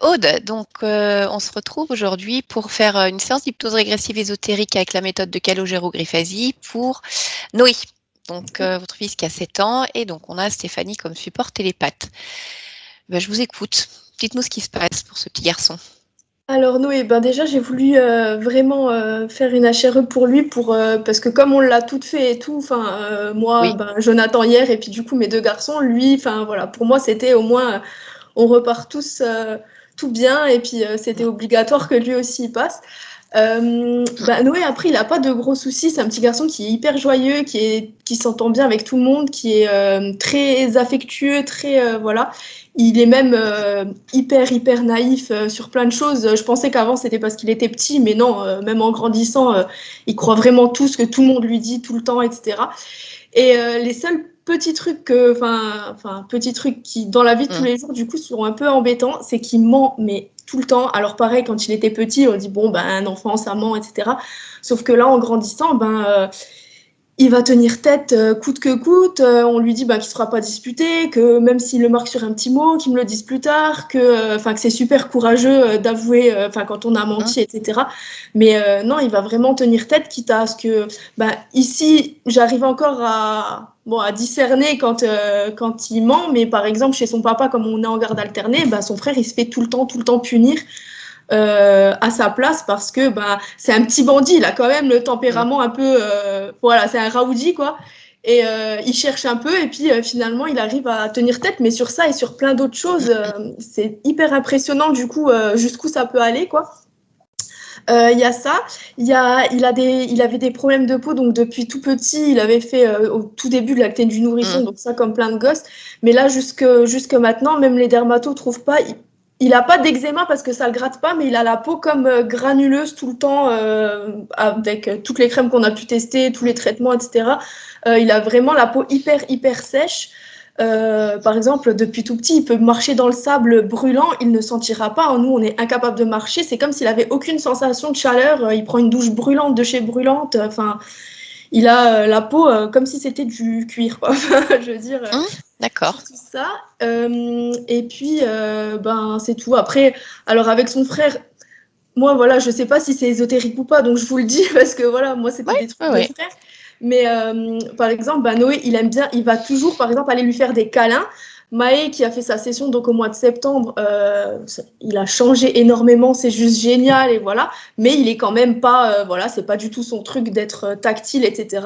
Aude, donc on se retrouve aujourd'hui pour faire une séance d'hypnose régressive ésotérique avec la méthode de Calogero Griffasi pour Noé, donc votre fils qui a 7 ans, et donc on a Stéphanie comme support télépathe. Ben, je vous écoute. Dites-nous ce qui se passe pour ce petit garçon. Alors Noé, déjà j'ai voulu vraiment faire une HRE pour lui parce que comme on l'a toutes fait et tout, moi, Oui. Jonathan hier et puis du coup mes deux garçons, lui, voilà, pour moi c'était au moins on repart tous tout bien et puis c'était obligatoire que lui aussi y passe. Noé après il a pas de gros soucis, c'est un petit garçon qui est hyper joyeux, qui s'entend bien avec tout le monde, qui est très affectueux, très voilà. Il est même hyper naïf sur plein de choses. Je pensais qu'avant c'était parce qu'il était petit, mais non, même en grandissant, il croit vraiment tout ce que tout le monde lui dit tout le temps, etc. Et les seuls petits trucs petits trucs qui dans la vie de tous les jours du coup sont un peu embêtants, c'est qu'il ment mais tout le temps. Alors pareil, quand il était petit, on dit bon un enfant ça ment, etc. Sauf que là en grandissant, il va tenir tête coûte que coûte. On lui dit qu'il ne sera pas disputé, que même s'il le marque sur un petit mot, qu'il me le dise plus tard, que c'est super courageux d'avouer quand on a menti, etc. Mais non, il va vraiment tenir tête, quitte à ce que ici, j'arrive encore à discerner quand il ment, mais par exemple, chez son papa, comme on est en garde alternée, son frère, il se fait tout le temps punir. À sa place parce que c'est un petit bandit, il a quand même le tempérament un peu voilà, c'est un rowdy quoi, et il cherche un peu et puis finalement il arrive à tenir tête, mais sur ça et sur plein d'autres choses c'est hyper impressionnant du coup jusqu'où ça peut aller quoi. Il y a ça, il avait des problèmes de peau, donc depuis tout petit, il avait fait au tout début de l'acné du nourrisson, donc ça comme plein de gosses. Mais là, jusque maintenant, même les dermatos trouvent pas. Il a pas d'eczéma parce que ça le gratte pas, mais il a la peau comme granuleuse tout le temps, avec toutes les crèmes qu'on a pu tester, tous les traitements, etc. Il a vraiment la peau hyper sèche. Par exemple, depuis tout petit, il peut marcher dans le sable brûlant, il ne sentira pas. Nous, on est incapable de marcher. C'est comme s'il avait aucune sensation de chaleur. Il prend une douche brûlante de chez brûlante. Il a la peau comme si c'était du cuir, quoi. Je veux dire. D'accord. Tout ça. Et puis, c'est tout. Après, alors avec son frère, moi, voilà, je sais pas si c'est ésotérique ou pas, donc je vous le dis parce que voilà, moi, c'était des trucs de frère. Mais par exemple, Noé, il aime bien, il va toujours, par exemple, aller lui faire des câlins. Maë, qui a fait sa session donc au mois de septembre, il a changé énormément, c'est juste génial et voilà. Mais il est quand même pas, voilà, c'est pas du tout son truc d'être tactile, etc.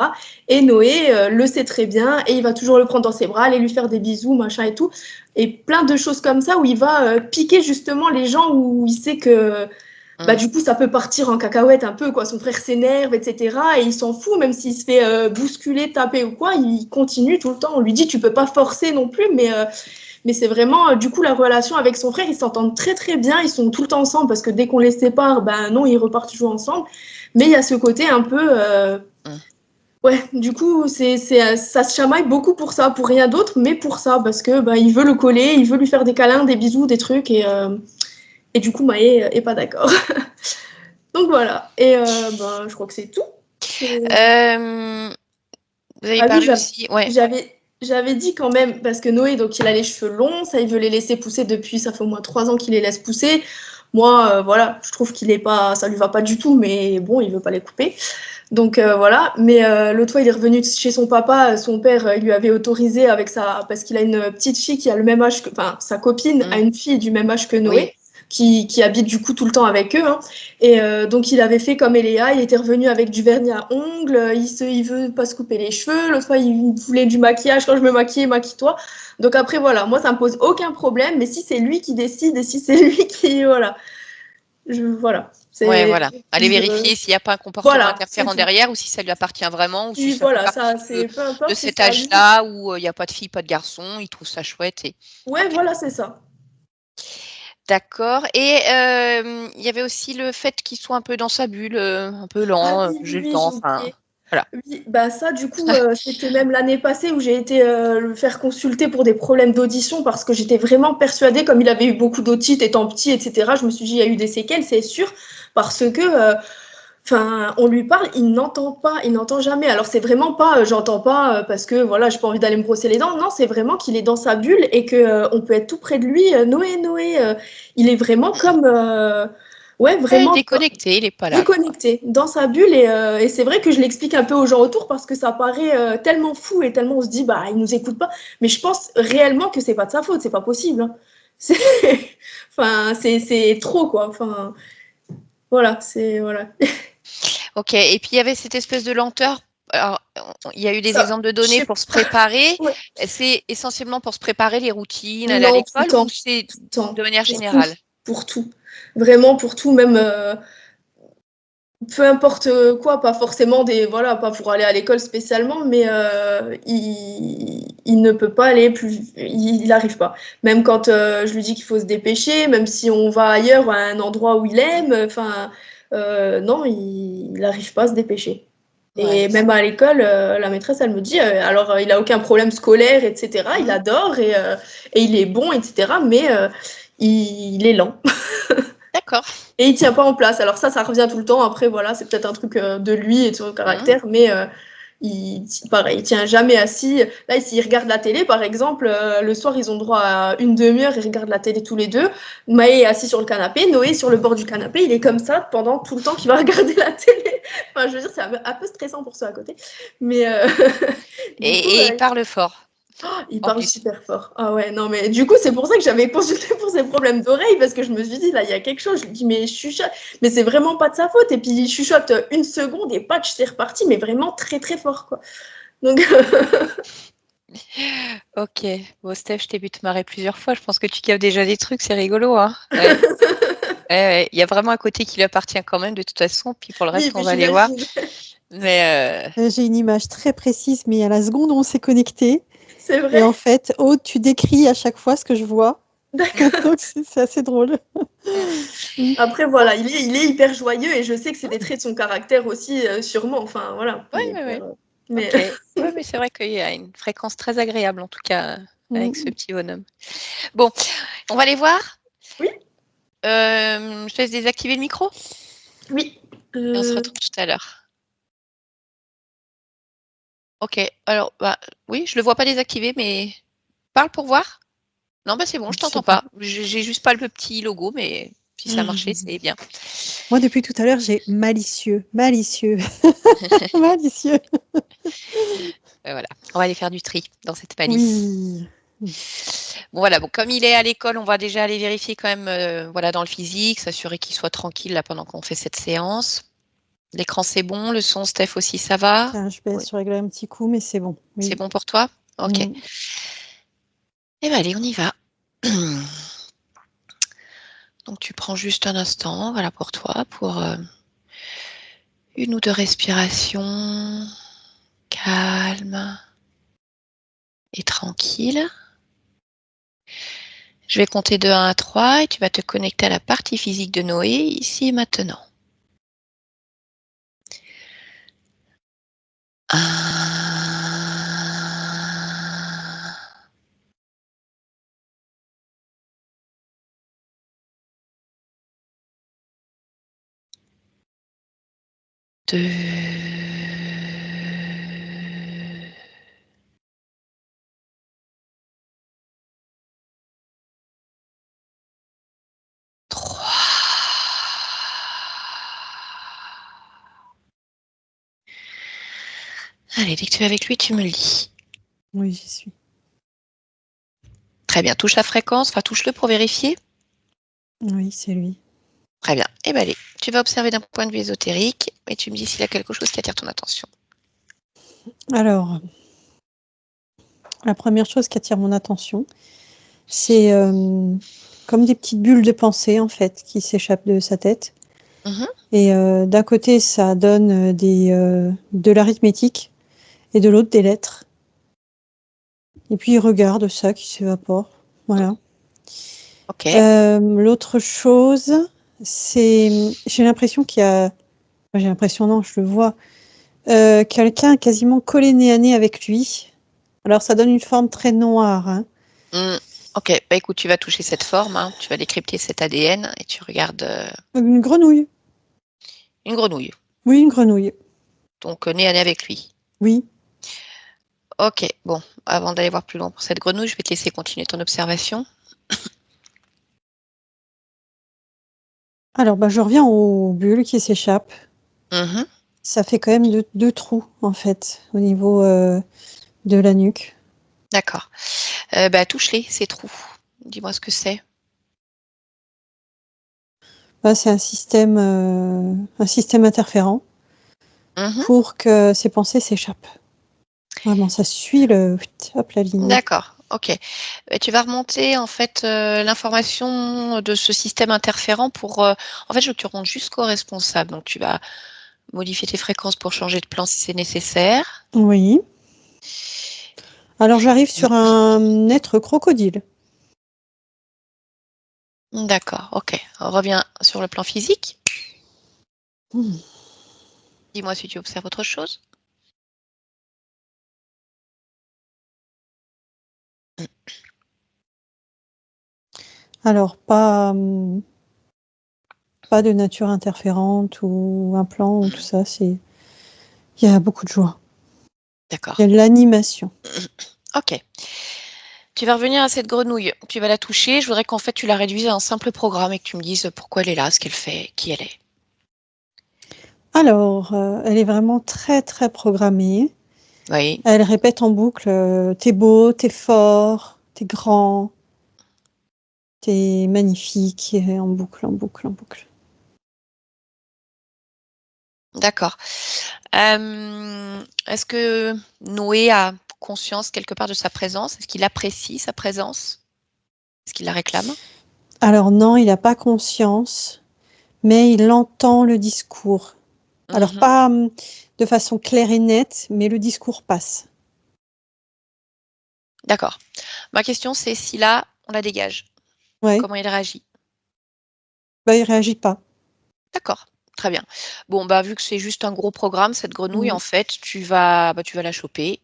Et Noé le sait très bien et il va toujours le prendre dans ses bras, aller lui faire des bisous, machin et tout. Et plein de choses comme ça où il va piquer justement les gens où il sait que du coup, ça peut partir en cacahuète un peu, quoi. Son frère s'énerve, etc. Et il s'en fout, même s'il se fait bousculer, taper ou quoi, il continue tout le temps. On lui dit, tu peux pas forcer non plus, mais c'est vraiment, du coup, la relation avec son frère, ils s'entendent très bien, ils sont tout le temps ensemble, parce que dès qu'on les sépare, non, ils repartent toujours ensemble. Mais il y a ce côté un peu... Ouais, du coup, ça se chamaille beaucoup pour ça, pour rien d'autre, mais pour ça, parce que il veut le coller, il veut lui faire des câlins, des bisous, des trucs, et du coup, Maë est pas d'accord. Donc voilà. Et je crois que c'est tout. Vous avez parlé aussi. Ouais. J'avais dit quand même, parce que Noé, donc il a les cheveux longs, ça il veut les laisser pousser depuis, ça fait au moins 3 ans qu'il les laisse pousser. Moi, voilà, je trouve qu'il est pas, ça lui va pas du tout, mais bon, il veut pas les couper. Donc voilà. Mais l'autre fois, il est revenu chez son papa. Son père, il lui avait autorisé avec parce qu'il a une petite fille qui a le même âge que, sa copine a une fille du même âge que Noé. Oui. Qui habite du coup tout le temps avec eux. Hein. Et donc il avait fait comme Eléa, il était revenu avec du vernis à ongles, il veut pas se couper les cheveux, l'autre fois il voulait du maquillage, quand je me maquillais, maquille-toi. Donc après voilà, moi ça me pose aucun problème, mais si c'est lui qui décide et si c'est lui qui... Voilà. Voilà. Ouais, voilà. Allez vérifier s'il n'y a pas un comportement interférent derrière ou si ça lui appartient vraiment ou si ça fait partie de cet âge-là où il n'y a pas de fille, pas de garçon, il trouve ça chouette. Ouais, voilà, c'est ça. D'accord. Et il y avait aussi le fait qu'il soit un peu dans sa bulle, un peu lent, j'ai le temps. Enfin, voilà. Oui, ça, du coup, c'était même l'année passée où j'ai été le faire consulter pour des problèmes d'audition parce que j'étais vraiment persuadée, comme il avait eu beaucoup d'otite étant petit, etc. Je me suis dit, il y a eu des séquelles, c'est sûr, parce que Enfin, on lui parle, il n'entend pas, il n'entend jamais. Alors, c'est vraiment pas, j'entends pas parce que voilà, j'ai pas envie d'aller me brosser les dents. Non, c'est vraiment qu'il est dans sa bulle et que on peut être tout près de lui. Noé, Noé, il est vraiment comme, ouais, vraiment déconnecté, il n'est pas là. déconnecté dans sa bulle. Et c'est vrai que je l'explique un peu aux gens autour parce que ça paraît tellement fou et tellement on se dit, bah, il nous écoute pas. Mais je pense réellement que c'est pas de sa faute, c'est pas possible. Hein. C'est, enfin, c'est trop quoi. Enfin, voilà, c'est voilà. Ok, et puis il y avait cette espèce de lenteur. Alors, il y a eu des Ça, exemples de je données sais pour se préparer. Ouais. C'est essentiellement pour se préparer les routines, aller à Non, tout le l'école, temps, ou c'est tout le temps, de manière pour tout, générale? pour tout. Vraiment pour tout, même peu importe quoi, pas forcément des voilà, pas pour aller à l'école spécialement, mais il ne peut pas aller plus, il n'arrive pas. Même quand je lui dis qu'il faut se dépêcher, même si on va ailleurs à un endroit où il aime, enfin non, il n'arrive pas à se dépêcher. Ouais. Et même à l'école, la maîtresse, elle me dit, alors il a aucun problème scolaire, etc. Il adore et il est bon, etc. Mais il est lent. D'accord. Et il tient pas en place. Alors ça revient tout le temps. Après, voilà, c'est peut-être un truc de lui et de son Mhm. caractère, mais pareil, il tient jamais assis. Là, s'il regarde la télé, par exemple, le soir, ils ont droit à une demi-heure, ils regardent la télé tous les deux. Maë est assis sur le canapé, Noé sur le bord du canapé. Il est comme ça pendant tout le temps qu'il va regarder la télé. Enfin, je veux dire, c'est un peu stressant pour ceux à côté. Mais du coup, Et il parle fort, il en parle plus. super fort. Ah ouais, non, mais du coup, c'est pour ça que j'avais consulté pour ses problèmes d'oreille, parce que je me suis dit, là, il y a quelque chose. Je lui dis, mais je chuchote. Mais c'est vraiment pas de sa faute. Et puis, il chuchote une seconde et patch, c'est reparti, mais vraiment très, très fort, quoi. Donc, Ok. Bon, Steph, je t'ai vu te marrer plusieurs fois. Je pense que tu captes déjà des trucs, c'est rigolo, hein? Ouais. Ouais. Il y a vraiment un côté qui lui appartient quand même, de toute façon. Puis pour le oui, reste, on mais va aller voir. j'imagine. Mais J'ai une image très précise, mais à la seconde où on s'est connecté. C'est Et vrai. en fait, Aude, tu décris à chaque fois ce que je vois. D'accord. Donc, c'est assez drôle. Après, voilà, il est hyper joyeux et je sais que c'est des traits de son caractère aussi, sûrement. Enfin, voilà. Il est ouais. hyper, mais Ok. Ouais, mais c'est vrai qu'il y a une fréquence très agréable, en tout cas, avec ce petit bonhomme. Bon, on va aller voir. oui, Je te laisse désactiver le micro oui. et on se retrouve tout à l'heure. Ok. Alors, bah, oui, je le vois pas désactivé, mais parle pour voir. Non, bah c'est bon, je Je sais t'entends pas. J'ai juste pas le petit logo, mais si ça a marché, c'est bien. Moi, depuis tout à l'heure, j'ai malicieux, malicieux, malicieux. Voilà, on va aller faire du tri dans cette malice. Oui. Bon, voilà, bon, comme il est à l'école, on va déjà aller vérifier quand même voilà, dans le physique, s'assurer qu'il soit tranquille là pendant qu'on fait cette séance. L'écran, c'est bon. Le son, Steph aussi, ça va? Tiens, je vais Oui. régler un petit coup, mais c'est bon. C'est Oui. bon pour toi? Ok. Mm. Eh bien, allez, on y va. Donc, tu prends juste un instant, voilà, pour toi, pour une ou deux respirations calmes et tranquilles. Je vais compter de 1 à 3 et tu vas te connecter à la partie physique de Noé, ici et maintenant. 1, 2, 3. Allez, dès que tu es avec lui, tu me le dis. Oui, j'y suis. Très bien, touche la fréquence, enfin touche-le pour vérifier. Oui, c'est lui. Très bien. Eh bien, allez, tu vas observer d'un point de vue ésotérique et tu me dis s'il y a quelque chose qui attire ton attention. Alors, la première chose qui attire mon attention, c'est comme des petites bulles de pensée, en fait, qui s'échappent de sa tête. Mhm. Et d'un côté, ça donne de l'arithmétique et de l'autre, des lettres. Et puis, il regarde ça qui s'évapore. Voilà. Ok. L'autre chose, c'est j'ai l'impression qu'il y a enfin, j'ai l'impression non, je le vois, quelqu'un quasiment collé nez à nez avec lui. Alors ça donne une forme très noire, hein. Ok, bah écoute, tu vas toucher cette forme, hein, tu vas décrypter cet ADN et tu regardes Une grenouille. une grenouille. Oui, une grenouille. Donc, nez à nez avec lui. Oui. Ok, bon, avant d'aller voir plus loin pour cette grenouille, je vais te laisser continuer ton observation. Alors, je reviens aux bulles qui s'échappent. Mhm. Ça fait quand même deux trous, en fait, au niveau de la nuque. D'accord. Touche-les, ces trous. Dis-moi ce que c'est. C'est un système interférent Mhm. pour que ces pensées s'échappent. Vraiment, ça suit la ligne. D'accord, ok. Tu vas remonter en fait l'information de ce système interférent pour. En fait, je te rends jusqu'au responsable. Donc, tu vas modifier tes fréquences pour changer de plan si c'est nécessaire. Oui. Alors, j'arrive sur un être crocodile. D'accord, ok. On revient sur le plan physique. Hmm. Dis-moi si tu observes autre chose. Alors, pas de nature interférente ou un plan ou tout ça. Il y a beaucoup de joie. D'accord. Il y a de l'animation. Ok. Tu vas revenir à cette grenouille. Tu vas la toucher. Je voudrais qu'en fait tu la réduises à un simple programme et que tu me dises pourquoi elle est là, ce qu'elle fait, qui elle est. Alors, elle est vraiment très, très programmée. Oui. Elle répète en boucle t'es beau, t'es fort, t'es grand, t'es magnifique, et en boucle, en boucle, en boucle. D'accord. Est-ce que Noé a conscience quelque part de sa présence? Est-ce qu'il apprécie sa présence? Est-ce qu'il la réclame? Alors non, il n'a pas conscience, mais il entend le discours. Alors Mhm. pas de façon claire et nette, mais le discours passe. D'accord. Ma question, c'est si là, on la dégage, Ouais, comment il réagit? il réagit pas. D'accord. Très bien. Bon, vu que c'est juste un gros programme, cette grenouille, Mm. en fait, tu vas la choper,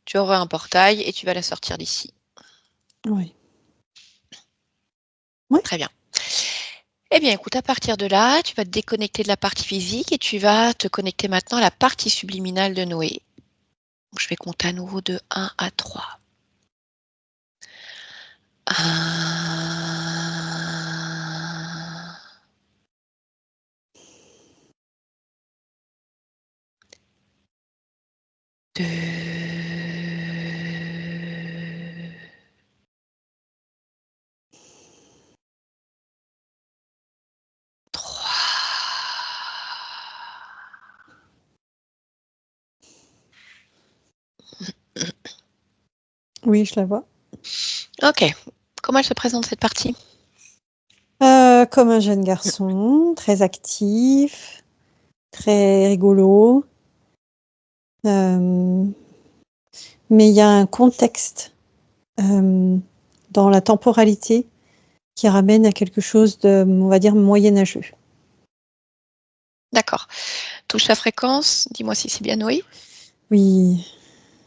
tu auras un portail et tu vas la sortir d'ici. Ouais. Ouais. Très bien. Eh bien, écoute, à partir de là, tu vas te déconnecter de la partie physique et tu vas te connecter maintenant à la partie subliminale de Noé. Donc, je vais compter à nouveau de 1 à 3. 1, 2, 3. Oui, je la vois. Ok. Comment elle se présente cette partie? Comme un jeune garçon, très actif, très rigolo. Mais il y a un contexte dans la temporalité qui ramène à quelque chose de, on va dire, moyenâgeux. D'accord. Touche la fréquence, dis-moi si c'est bien Noé. Oui,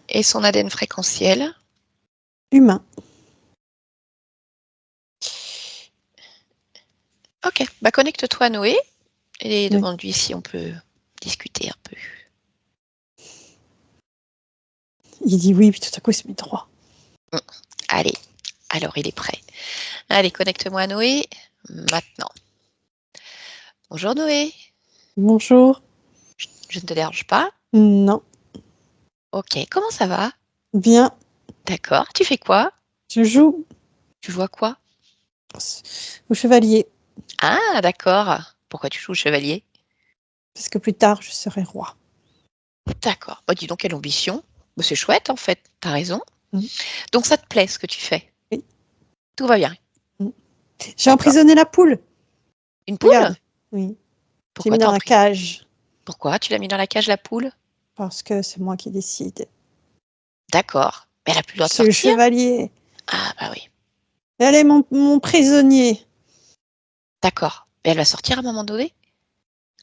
Et son ADN fréquentiel. humain. Ok. Connecte-toi à Noé et Oui. demande-lui si on peut discuter un peu. Il dit oui, puis tout à coup, il se met droit. Allez. Alors, il est prêt. Allez, connecte-moi à Noé maintenant. Bonjour Noé. Bonjour. Je ne te dérange pas? Non. Ok. Comment ça va? Bien. D'accord. Tu fais quoi? Je joue Tu joues à quoi? au chevalier, Ah, d'accord. Pourquoi tu joues au chevalier? parce que plus tard, je serai roi. D'accord. Dis donc, quelle ambition. C'est chouette, en fait. T'as raison. Mm. Donc, ça te plaît, ce que tu fais? Oui. Tout va bien. Mm. J'ai D'accord. emprisonné la poule. Une poule? Regarde. Oui. J'ai Pourquoi mis t'as dans la pris? cage, Pourquoi tu l'as mis dans la cage, la poule? parce que c'est moi qui décide. D'accord. Mais elle a plus le droit de C'est le sortir? chevalier. Ah, bah oui. Elle est mon prisonnier. D'accord. Mais elle va sortir à un moment donné?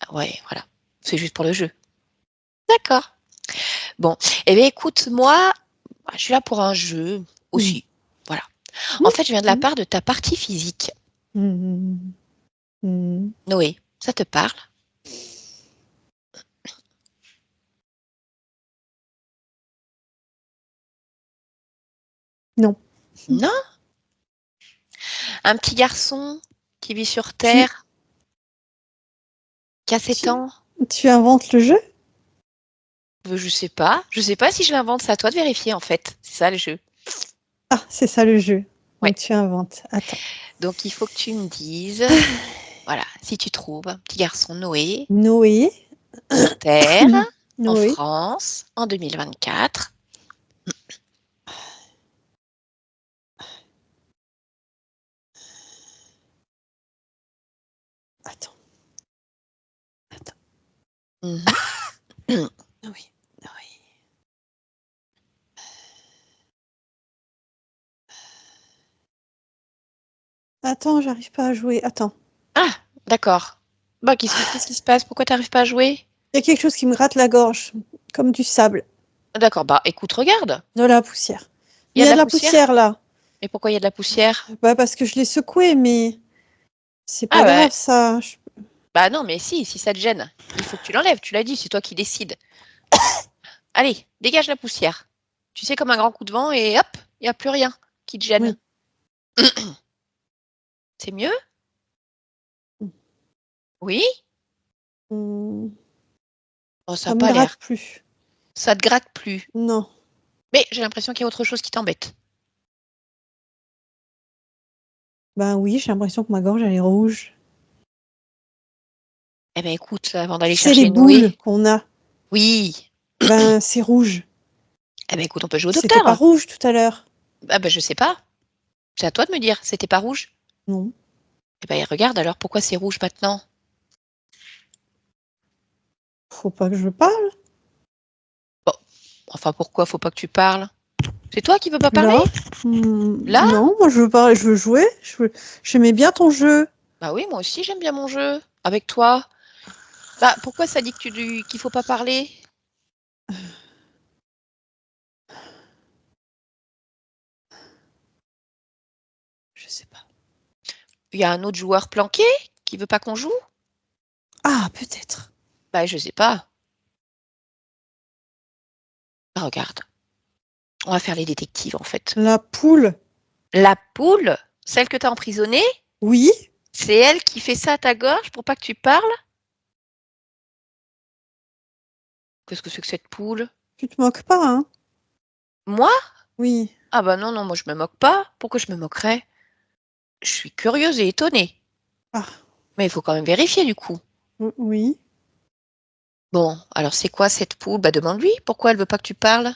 Ah ouais, voilà. C'est juste pour le jeu. D'accord. Bon. Eh bien, écoute, moi, je suis là pour un jeu Mm. aussi. Voilà. En Mm. fait, je viens de la Mm. part de ta partie physique. Mm. Mm. Noé, ça te parle? Non. Non? Un petit garçon qui vit sur Terre, qui a 7 ans? Tu inventes le jeu? Je sais pas. Je sais pas si je l'invente, c'est à toi de vérifier en fait. C'est ça le jeu. Ah, c'est ça le jeu. Ouais. Donc tu inventes. Attends. Donc il faut que tu me dises, voilà, si tu trouves un petit garçon Noé Noé. sur Terre, en Noé. France, en 2024. Attends. Mhm. Noé. Noé. Attends, j'arrive pas à jouer. Attends. Ah, d'accord. Bah, qu'est-ce qui se passe? Pourquoi tu n'arrives pas à jouer? Il y a quelque chose qui me gratte la gorge, comme du sable. D'accord, bah écoute, regarde. De la poussière. Il y a Il y de a de la la poussière? poussière là. Et pourquoi il y a de la poussière? Bah, parce que je l'ai secoué, mais c'est pas Ah ouais. grave ça. Bah non, mais si ça te gêne, il faut que tu l'enlèves, tu l'as dit, c'est toi qui décides. Allez, dégage la poussière. Tu sais, comme un grand coup de vent et hop, il n'y a plus rien qui te gêne. Oui. C'est mieux? Oui? Hmm, Oh, ça ça n'a me pas gratte l'air. plus. Ça te gratte plus. Non. Mais j'ai l'impression qu'il y a autre chose qui t'embête. Ben oui, j'ai l'impression que ma gorge elle est rouge. Eh bien écoute, avant d'aller C'est les chercher boules Noé. qu'on a. Oui. Ben c'est rouge. Eh bien écoute, on peut jouer au C'était pas docteur. rouge tout à l'heure. Ah ben je sais pas. C'est à toi de me dire, c'était pas rouge? Non. Eh ben regarde alors, pourquoi c'est rouge maintenant? Faut pas que je parle. Enfin pourquoi faut pas que tu parles? C'est toi qui veux pas parler? Là. Là? Non, moi je veux pas. Je veux jouer. J'aimais bien ton jeu. Bah oui, moi aussi j'aime bien mon jeu. Avec toi. Bah pourquoi ça dit que qu'il faut pas parler? Je sais pas. Il y a un autre joueur planqué qui veut pas qu'on joue? Ah, peut-être. Bah je sais pas. Ah, regarde. On va faire les détectives en fait. La poule. La poule, celle que t'as emprisonnée, Oui. c'est elle qui fait ça à ta gorge pour pas que tu parles? Qu'est-ce que c'est que cette poule? Tu te moques pas, hein? Moi? Oui. Ah bah non, moi je me moque pas. Pourquoi je me moquerais? Je suis curieuse et étonnée. Ah. Mais il faut quand même vérifier du coup. Oui. Bon, alors c'est quoi cette poule? Bah demande-lui, pourquoi elle veut pas que tu parles?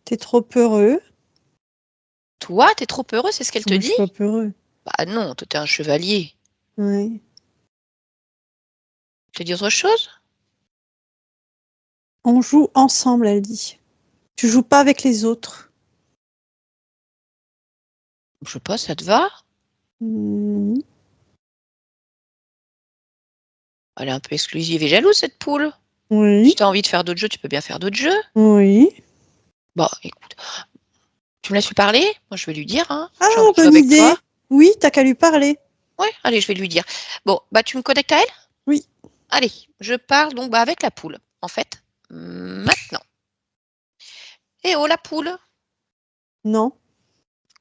T'es trop peureux. Toi, t'es trop heureux, c'est ce qu'elle te Moi, je dit? suis pas peureux. Bah non, toi t'es un chevalier. Oui. Tu te dis autre chose? On joue ensemble, elle dit. Tu joues pas avec les autres. Je sais pas, ça te va? Hmm. Elle est un peu exclusive et jalouse cette poule. Oui. Si t'as envie de faire d'autres jeux, tu peux bien faire d'autres jeux. Oui. Bon, écoute, tu me laisses lui parler? Moi je vais lui dire, hein. Ah, J'ai envie de jouer bonne avec toi. idée. Oui, t'as qu'à lui parler. Ouais, allez, je vais lui dire. Bon, bah tu me connectes à elle? Oui. Allez, je parle donc bah, avec la poule, en fait. Maintenant. Eh oh la poule! Non.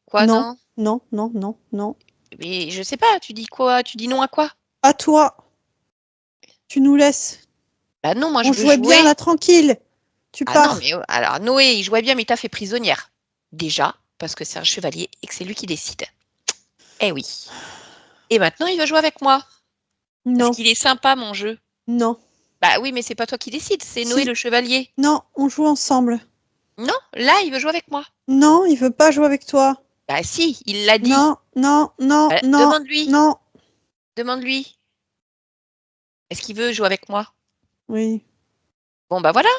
Quoi Non. non? Non. Non. Non. Non. Mais je sais pas, tu dis quoi? Tu dis non à quoi? À toi. Tu nous laisses. Bah non, moi je On veux jouait bien jouer. là, tranquille. Tu Ah non, pars. mais alors Noé, il jouait bien, mais il t'a fait prisonnière. Déjà, parce que c'est un chevalier et que c'est lui qui décide. Eh oui. Et maintenant, il veut jouer avec moi. Parce Non. qu'il est sympa, mon jeu. Non. Bah oui, mais c'est pas toi qui décide, c'est Noé Si. le chevalier. Non, on joue ensemble. Non, là, il veut jouer avec moi. Non, il veut pas jouer avec toi. Bah si, il l'a dit. Non. Non. Non. Non. Demande-lui. Non. Demande-lui. Est-ce qu'il veut jouer avec moi? Oui. Bon, bah voilà.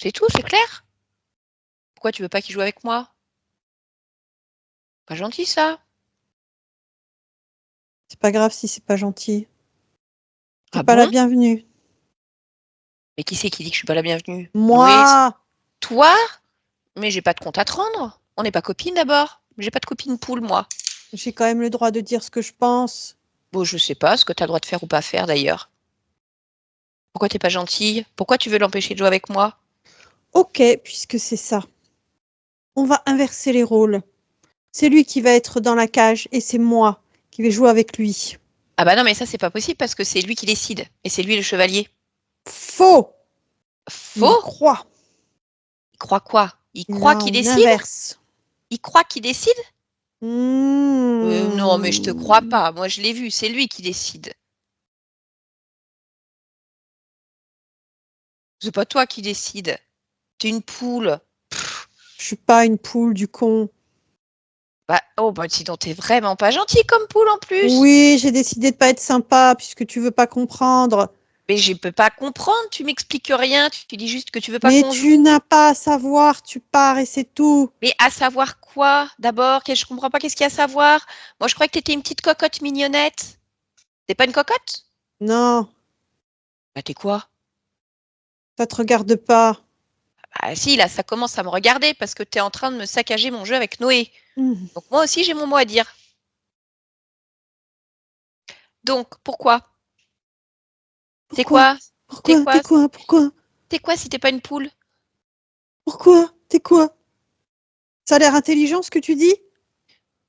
C'est tout, c'est clair. Pourquoi tu veux pas qu'il joue avec moi? Pas gentil, ça. C'est pas grave si c'est pas gentil. T'es Ah pas la bon? bienvenue. Mais qui c'est qui dit que je suis pas la bienvenue? Noé, Moi. toi? Mais j'ai pas de compte à te rendre. On n'est pas copines d'abord. J'ai pas de copine poule, moi. J'ai quand même le droit de dire ce que je pense. Bon, je sais pas ce que t'as le droit de faire ou pas faire d'ailleurs. Pourquoi t'es pas gentille? Pourquoi tu veux l'empêcher de jouer avec moi? Ok, puisque c'est ça. On va inverser les rôles. C'est lui qui va être dans la cage et c'est moi qui vais jouer avec lui. Ah bah non, mais ça, c'est pas possible parce que c'est lui qui décide. Et c'est lui le chevalier. Faux! Il Faux? croit. Il croit quoi? Il croit Là, qu'il on décide? inverse. Il croit qu'il décide? Non, mais je te crois Mmh. pas. Moi, je l'ai vu. C'est lui qui décide. C'est pas toi qui décide. T'es une poule. Je suis pas une poule du con. Bah, oh, bah, dis donc, t'es vraiment pas gentil comme poule en plus. Oui, j'ai décidé de pas être sympa puisque tu veux pas comprendre. Mais je peux pas comprendre. Tu m'expliques rien. Tu dis juste que tu veux pas Mais qu'on tu joue. n'as pas à savoir, tu pars et c'est tout. Mais à savoir quoi, d'abord? Je comprends pas qu'est-ce qu'il y a à savoir. Moi, je croyais que t'étais une petite cocotte mignonnette. T'es pas une cocotte? Non, Bah, t'es quoi? ça te regarde pas. Ah si, là, ça commence à me regarder parce que t'es en train de me saccager mon jeu avec Noé. Mmh. Donc moi aussi, j'ai mon mot à dire. Donc, pourquoi? T'es Pourquoi? quoi? T'es Pourquoi? quoi? T'es quoi? Pourquoi? T'es quoi si t'es pas une poule? Pourquoi? T'es quoi? Ça a l'air intelligent ce que tu dis?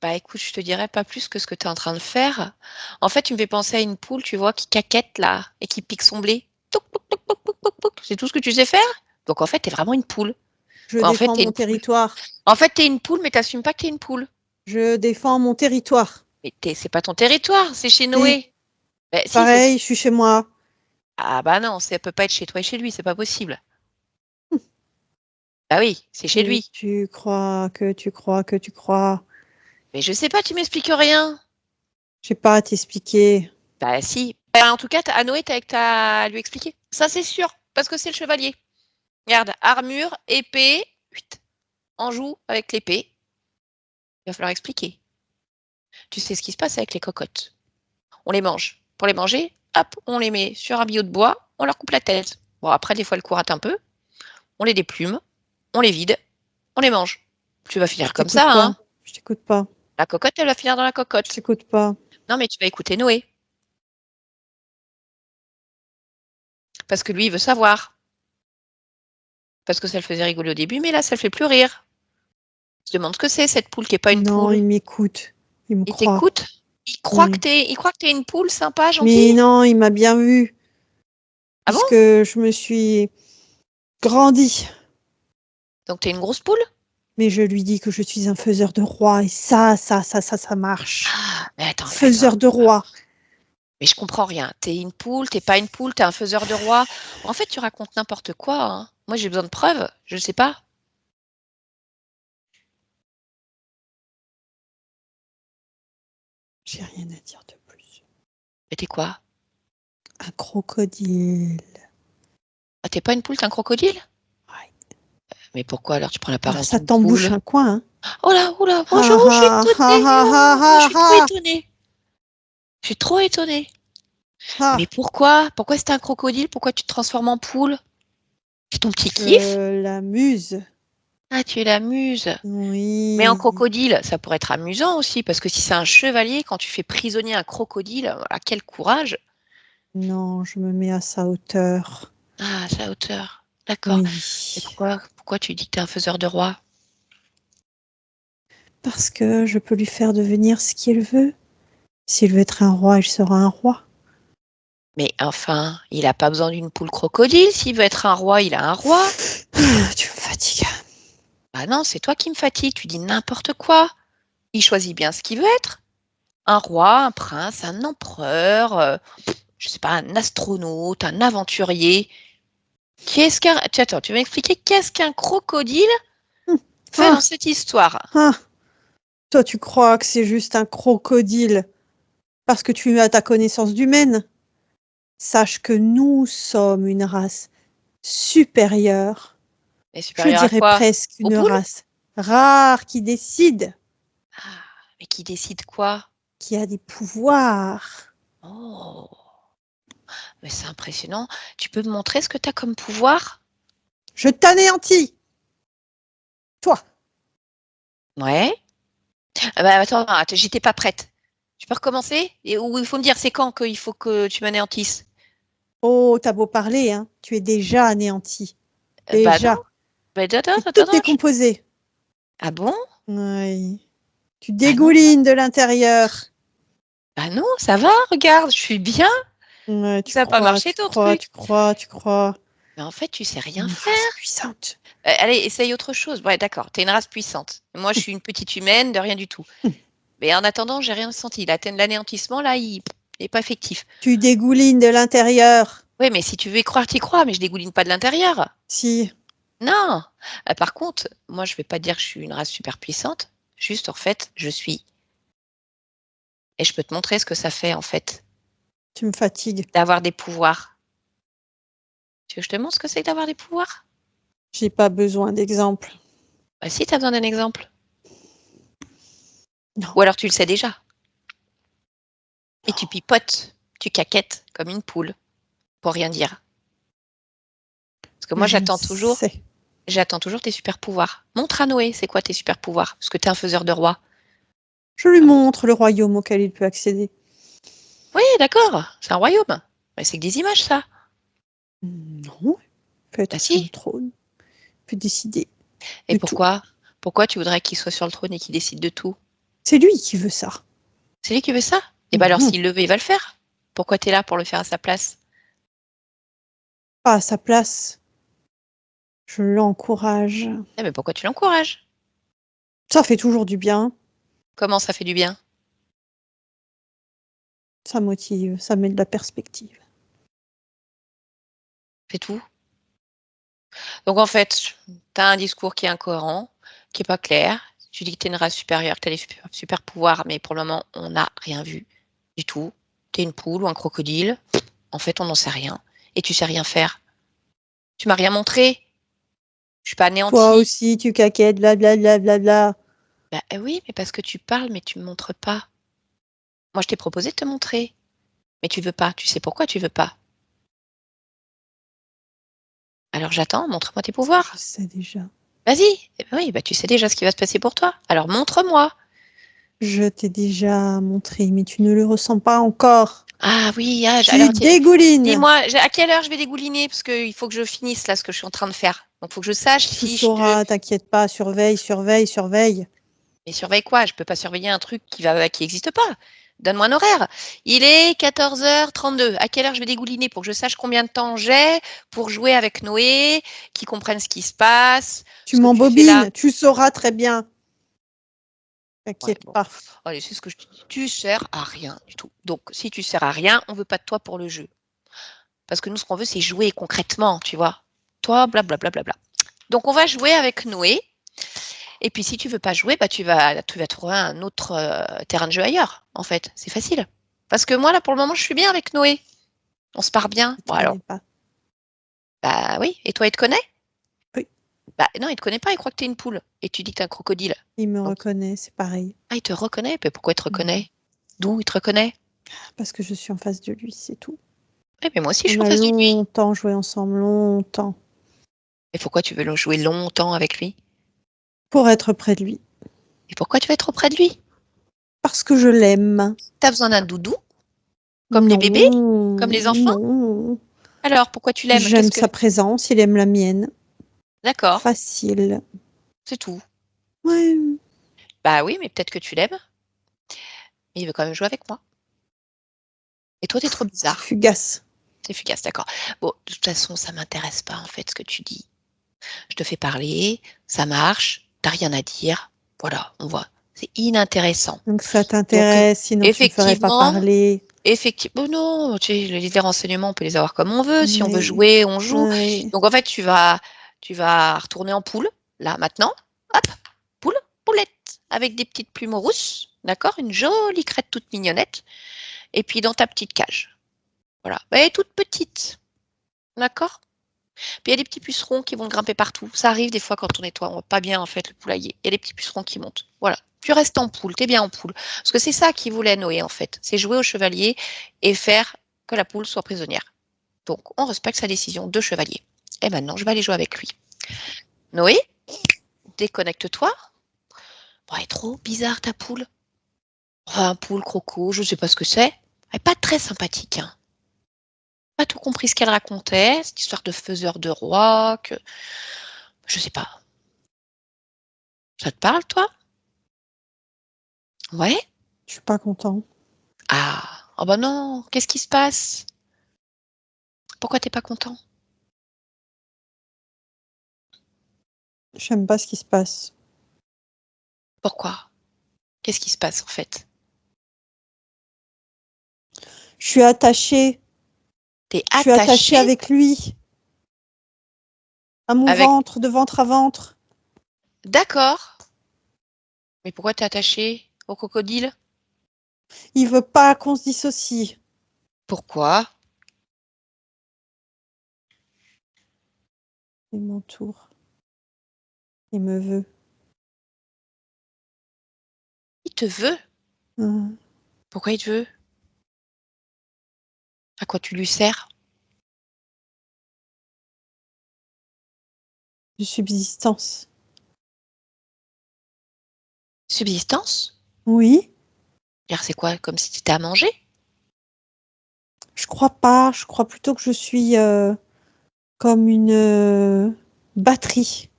Bah écoute, je te dirais pas plus que ce que tu es en train de faire. En fait, tu me fais penser à une poule, tu vois, qui caquette là et qui pique son blé. Touc, touc, touc, touc, touc, touc, touc. C'est tout ce que tu sais faire? Donc en fait, t'es vraiment une poule. Je En fait, défends t'es mon une poule. territoire. En fait, t'es une poule, mais t'assumes pas que t'es une poule. Je défends mon territoire. Mais c'est pas ton territoire, c'est chez Si, Noé. Ben si, c'est. pareil, je suis chez moi. Ah bah non, ça peut pas être chez toi et chez lui, c'est pas possible. Bah oui, c'est chez lui. Tu crois que tu crois que tu crois. Mais je sais pas, tu m'expliques rien. J'ai pas à t'expliquer. Bah si. Ben, en tout cas, à Noé, t'as à lui expliquer. Ça, c'est sûr, parce que c'est le chevalier. Regarde, armure, épée, on joue avec l'épée. Il va falloir expliquer. Tu sais ce qui se passe avec les cocottes. On les mange. Pour les manger, hop, on les met sur un billot de bois, on leur coupe la tête. Bon, après, des fois, elles courate un peu. On les déplume, on les vide, on les mange. Tu vas finir Je comme t'écoute ça, pas. hein. Je t'écoute pas. La cocotte, elle va finir dans la Je cocotte. t'écoute pas. Non, mais tu vas écouter Noé. Parce que lui, il veut savoir. Parce que ça le faisait rigoler au début, mais là, ça le fait plus rire. Il se demande ce que c'est, cette poule qui n'est pas une Non, poule. il m'écoute. Il me Il croit. t'écoute. Il croit que Oui. t'es une poule sympa, Mais gentille. non, il m'a bien vu. Ah bon? Puisque je me suis grandie. Donc t'es une grosse poule? Mais je lui dis que je suis un faiseur de roi. Et ça marche. Ah, mais attends, Faiseur de roi. mais je comprends rien. T'es une poule, t'es pas une poule, t'es un faiseur de roi. En fait, tu racontes n'importe quoi, hein. Moi, j'ai besoin de preuves. Je sais pas. J'ai rien à dire de plus. Mais t'es quoi? Un crocodile. Ah, t'es pas une poule, t'es un crocodile? Ouais. Mais pourquoi alors tu prends Ah, l'apparence ça d'une t'embouche poule? un coin, hein. Oh là, moi Ha je suis ha ha étonnée. ha ha Oh, je ha suis trop ha. étonnée. Je suis trop étonnée. Ha. Mais pourquoi? Pourquoi c'est un crocodile? Pourquoi tu te transformes en poule? C'est ton petit kiff? Je l'amuse. Ah, tu es la muse. Mais en Oui. crocodile, ça pourrait être amusant aussi, parce que si c'est un chevalier, quand tu fais prisonnier un crocodile, voilà, quel courage. Non, je me mets à sa hauteur. Ah, c'est à hauteur. D'accord. Et Oui. pourquoi tu dis que tu es un faiseur de roi? Parce que je peux lui faire devenir ce qu'il veut. S'il veut être un roi, il sera un roi. Mais enfin, il n'a pas besoin d'une poule crocodile. S'il veut être un roi, il a un roi. Tu me fatigues. Bah non, c'est toi qui me fatigue. Tu dis n'importe quoi. Il choisit bien ce qu'il veut être. Un roi, un prince, un empereur, je sais pas, un astronaute, un aventurier. Attends, tu vas m'expliquer qu'est-ce qu'un crocodile fait Ah, dans cette histoire? ah. Toi, tu crois que c'est juste un crocodile parce que tu as ta connaissance humaine. Sache que nous sommes une race supérieure. Mais Je supérieur à dirais quoi? presque Aux une poules? race rare qui décide, Ah, mais qui décide quoi? qui a des pouvoirs. Oh, mais c'est impressionnant. Tu peux me montrer ce que tu as comme pouvoir? Je t'anéantis. Toi. Ouais. Ah bah attends, j'étais pas prête. Tu peux recommencer? Ou il faut me dire c'est quand qu'il faut que tu m'anéantisses? Oh, t'as beau parler, hein. Tu es déjà anéanti. Bah non. Déjà. Bah, attends, C'est attends, tout décomposé. Ah bon? Oui. Tu dégoulines de l'intérieur. Bah non, ça va, regarde, je suis bien. Ouais, Ça a pas marché ton truc. tu crois. Mais en fait, tu sais rien Une faire. race puissante. Allez, essaye autre chose. Ouais, d'accord, t'es une race puissante. Moi, je suis une petite humaine de rien du tout. Mais en attendant, j'ai rien senti. L'anéantissement, là, il n'est pas effectif. Tu dégoulines de l'intérieur. Oui, mais si tu veux y croire, t'y crois, mais je dégouline pas de l'intérieur. Si. Non. Par contre, moi, je vais pas dire que je suis une race super puissante. Juste, en fait, je suis. Et je peux te montrer ce que ça fait, en fait, Tu me fatigues. d'avoir des pouvoirs. Tu veux que je te montre ce que c'est que d'avoir des pouvoirs? J'ai pas besoin d'exemple. Bah si, t'as besoin d'un exemple. Non. Ou alors tu le sais déjà. Et tu pipotes, tu caquettes comme une poule, pour rien dire. Parce que moi, j'attends toujours tes super pouvoirs. Montre à Noé, c'est quoi tes super pouvoirs? Parce que t'es un faiseur de roi. Je lui montre le royaume auquel il peut accéder. Oui, d'accord, c'est un royaume. Mais c'est que des images, ça. Non, il peut être sur le trône. Il peut décider. Et pourquoi? Pourquoi tu voudrais qu'il soit sur le trône et qu'il décide de tout? C'est lui qui veut ça. C'est lui qui veut ça? Et bien alors, s'il le veut, il va le faire. Pourquoi t'es là pour le faire à sa place? Pas à sa place. Je l'encourage. Mais pourquoi tu l'encourages? Ça fait toujours du bien. Comment ça fait du bien? Ça motive, ça met de la perspective. C'est tout. Donc en fait, tu as un discours qui est incohérent, qui n'est pas clair. Tu dis que tu es une race supérieure, que tu as des super pouvoirs, mais pour le moment, on n'a rien vu du tout. Tu es une poule ou un crocodile. En fait, on n'en sait rien. Et tu sais rien faire. Tu m'as rien montré. Je suis pas anéantie. Toi aussi, tu caquettes, blablabla. Bah oui, mais parce que tu parles, mais tu me montres pas. Moi, je t'ai proposé de te montrer. Mais tu veux pas. Tu sais pourquoi tu veux pas? Alors j'attends, montre-moi tes pouvoirs. Je sais déjà. Vas-y. Oui, bah tu sais déjà ce qui va se passer pour toi. Alors montre-moi. Je t'ai déjà montré, mais tu ne le ressens pas encore. Ah oui, Tu dégoulines. Dis-moi, à quelle heure je vais dégouliner? Parce qu'il faut que je finisse là ce que je suis en train de faire. Donc il faut que je sache Tu si sauras, t'inquiète pas, surveille. Mais surveille quoi? Je peux pas surveiller un truc qui existe pas. Donne-moi un horaire. Il est 14h32. À quelle heure je vais dégouliner pour que je sache combien de temps j'ai pour jouer avec Noé, qu'il comprenne ce qui se passe. Tu m'embobines, tu sauras très bien. T'inquiète pas. Allez, c'est ce que je te dis. Tu sers à rien du tout. Donc, si tu sers à rien, on veut pas de toi pour le jeu. Parce que nous, ce qu'on veut, c'est jouer concrètement, tu vois. Toi, blablabla. Donc, on va jouer avec Noé. Et puis, si tu veux pas jouer, bah, tu vas trouver un autre terrain de jeu ailleurs, en fait. C'est facile. Parce que moi, là, pour le moment, je suis bien avec Noé. On se part bien. Bon, alors. Pas. Bah oui. Et toi, il te connaît? Oui. Bah non, il te connaît pas. Il croit que tu es une poule. Et tu dis que tu es un crocodile. Il me reconnaît, c'est pareil. Ah, il te reconnaît? Mais pourquoi il te reconnaît? D'où il te reconnaît? Parce que je suis en face de lui, c'est tout. Oui, mais moi aussi, je suis en face de lui. On a longtemps joué ensemble, longtemps. Et pourquoi tu veux jouer longtemps avec lui? Pour être près de lui. Et pourquoi tu veux être auprès de lui? Parce que je l'aime. T'as besoin d'un doudou? Comme les bébés? Comme les enfants? Non. Alors, pourquoi tu l'aimes? J'aime sa présence, il aime la mienne. D'accord. Facile. C'est tout. Ouais. Bah oui, mais peut-être que tu l'aimes. Mais il veut quand même jouer avec moi. Et toi, t'es trop bizarre. C'est fugace. C'est fugace, d'accord. Bon, de toute façon, ça m'intéresse pas, en fait, ce que tu dis. Je te fais parler, ça marche, t'as rien à dire. Voilà, on voit. C'est inintéressant. Donc ça t'intéresse, sinon tu ne ferais pas parler. Effectivement, non, tu sais, les renseignements, on peut les avoir comme on veut. Si on veut jouer, on joue. Oui. Donc, en fait, tu vas retourner en poule, là, maintenant. Hop, poulette, avec des petites plumes rousses, d'accord? Une jolie crête toute mignonnette. Et puis, dans ta petite cage. Voilà. Elle est toute petite. D'accord? Puis, il y a des petits pucerons qui vont grimper partout. Ça arrive des fois quand on nettoie pas bien, en fait, le poulailler. Il y a des petits pucerons qui montent. Voilà. Tu restes en poule, t'es bien en poule. Parce que c'est ça qu'il voulait Noé, en fait. C'est jouer au chevalier et faire que la poule soit prisonnière. Donc, on respecte sa décision de chevalier. Et maintenant, je vais aller jouer avec lui. Noé, déconnecte-toi. Bon, elle est trop bizarre, ta poule. Oh, un poule croco, je ne sais pas ce que c'est. Elle n'est pas très sympathique. Hein. Pas tout compris ce qu'elle racontait, cette histoire de faiseur de roi. Je sais pas. Ça te parle, toi? Ouais? Je suis pas content. Ah! Oh bah non! Qu'est-ce qui se passe? Pourquoi t'es pas content? J'aime pas ce qui se passe. Pourquoi? Qu'est-ce qui se passe, en fait? Je suis attachée. T'es Je suis attachée attachée avec lui. À mon avec... ventre, de ventre à ventre. D'accord. Mais pourquoi t'es attachée au crocodile? Il veut pas qu'on se dissocie. Pourquoi? Il m'entoure. Il me veut. Il te veut? Hum. Pourquoi il te veut? À quoi tu lui sers? De subsistance. Subsistance? Oui. C'est quoi? Comme si t'étais à manger? Je crois pas. Je crois plutôt que je suis comme une batterie.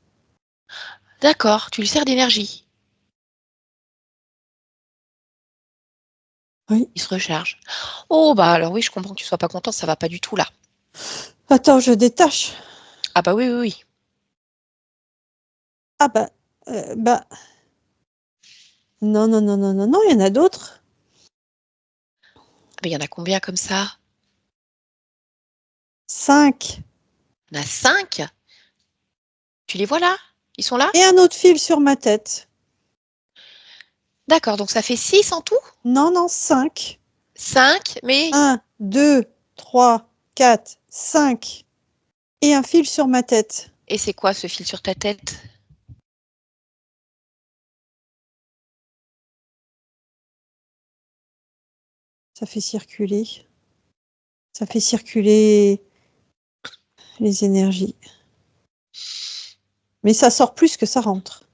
D'accord, tu lui sers d'énergie. Oui. Il se recharge. Oh bah alors oui, je comprends que tu sois pas content, ça va pas du tout là. Attends, je détache. Ah bah oui, oui, oui. Ah bah. Non, non, non, non, non, non, il y en a d'autres. Mais il y en a combien comme ça? 5. Il y en a 5? Tu les vois là? Ils sont là? Et un autre fil sur ma tête. D'accord, donc ça fait 6 en tout? Non, non, 5. 5, mais... 1, 2, 3, 4, 5. Et un fil sur ma tête. Et c'est quoi ce fil sur ta tête? Ça fait circuler. Ça fait circuler les énergies. Mais ça sort plus que ça rentre.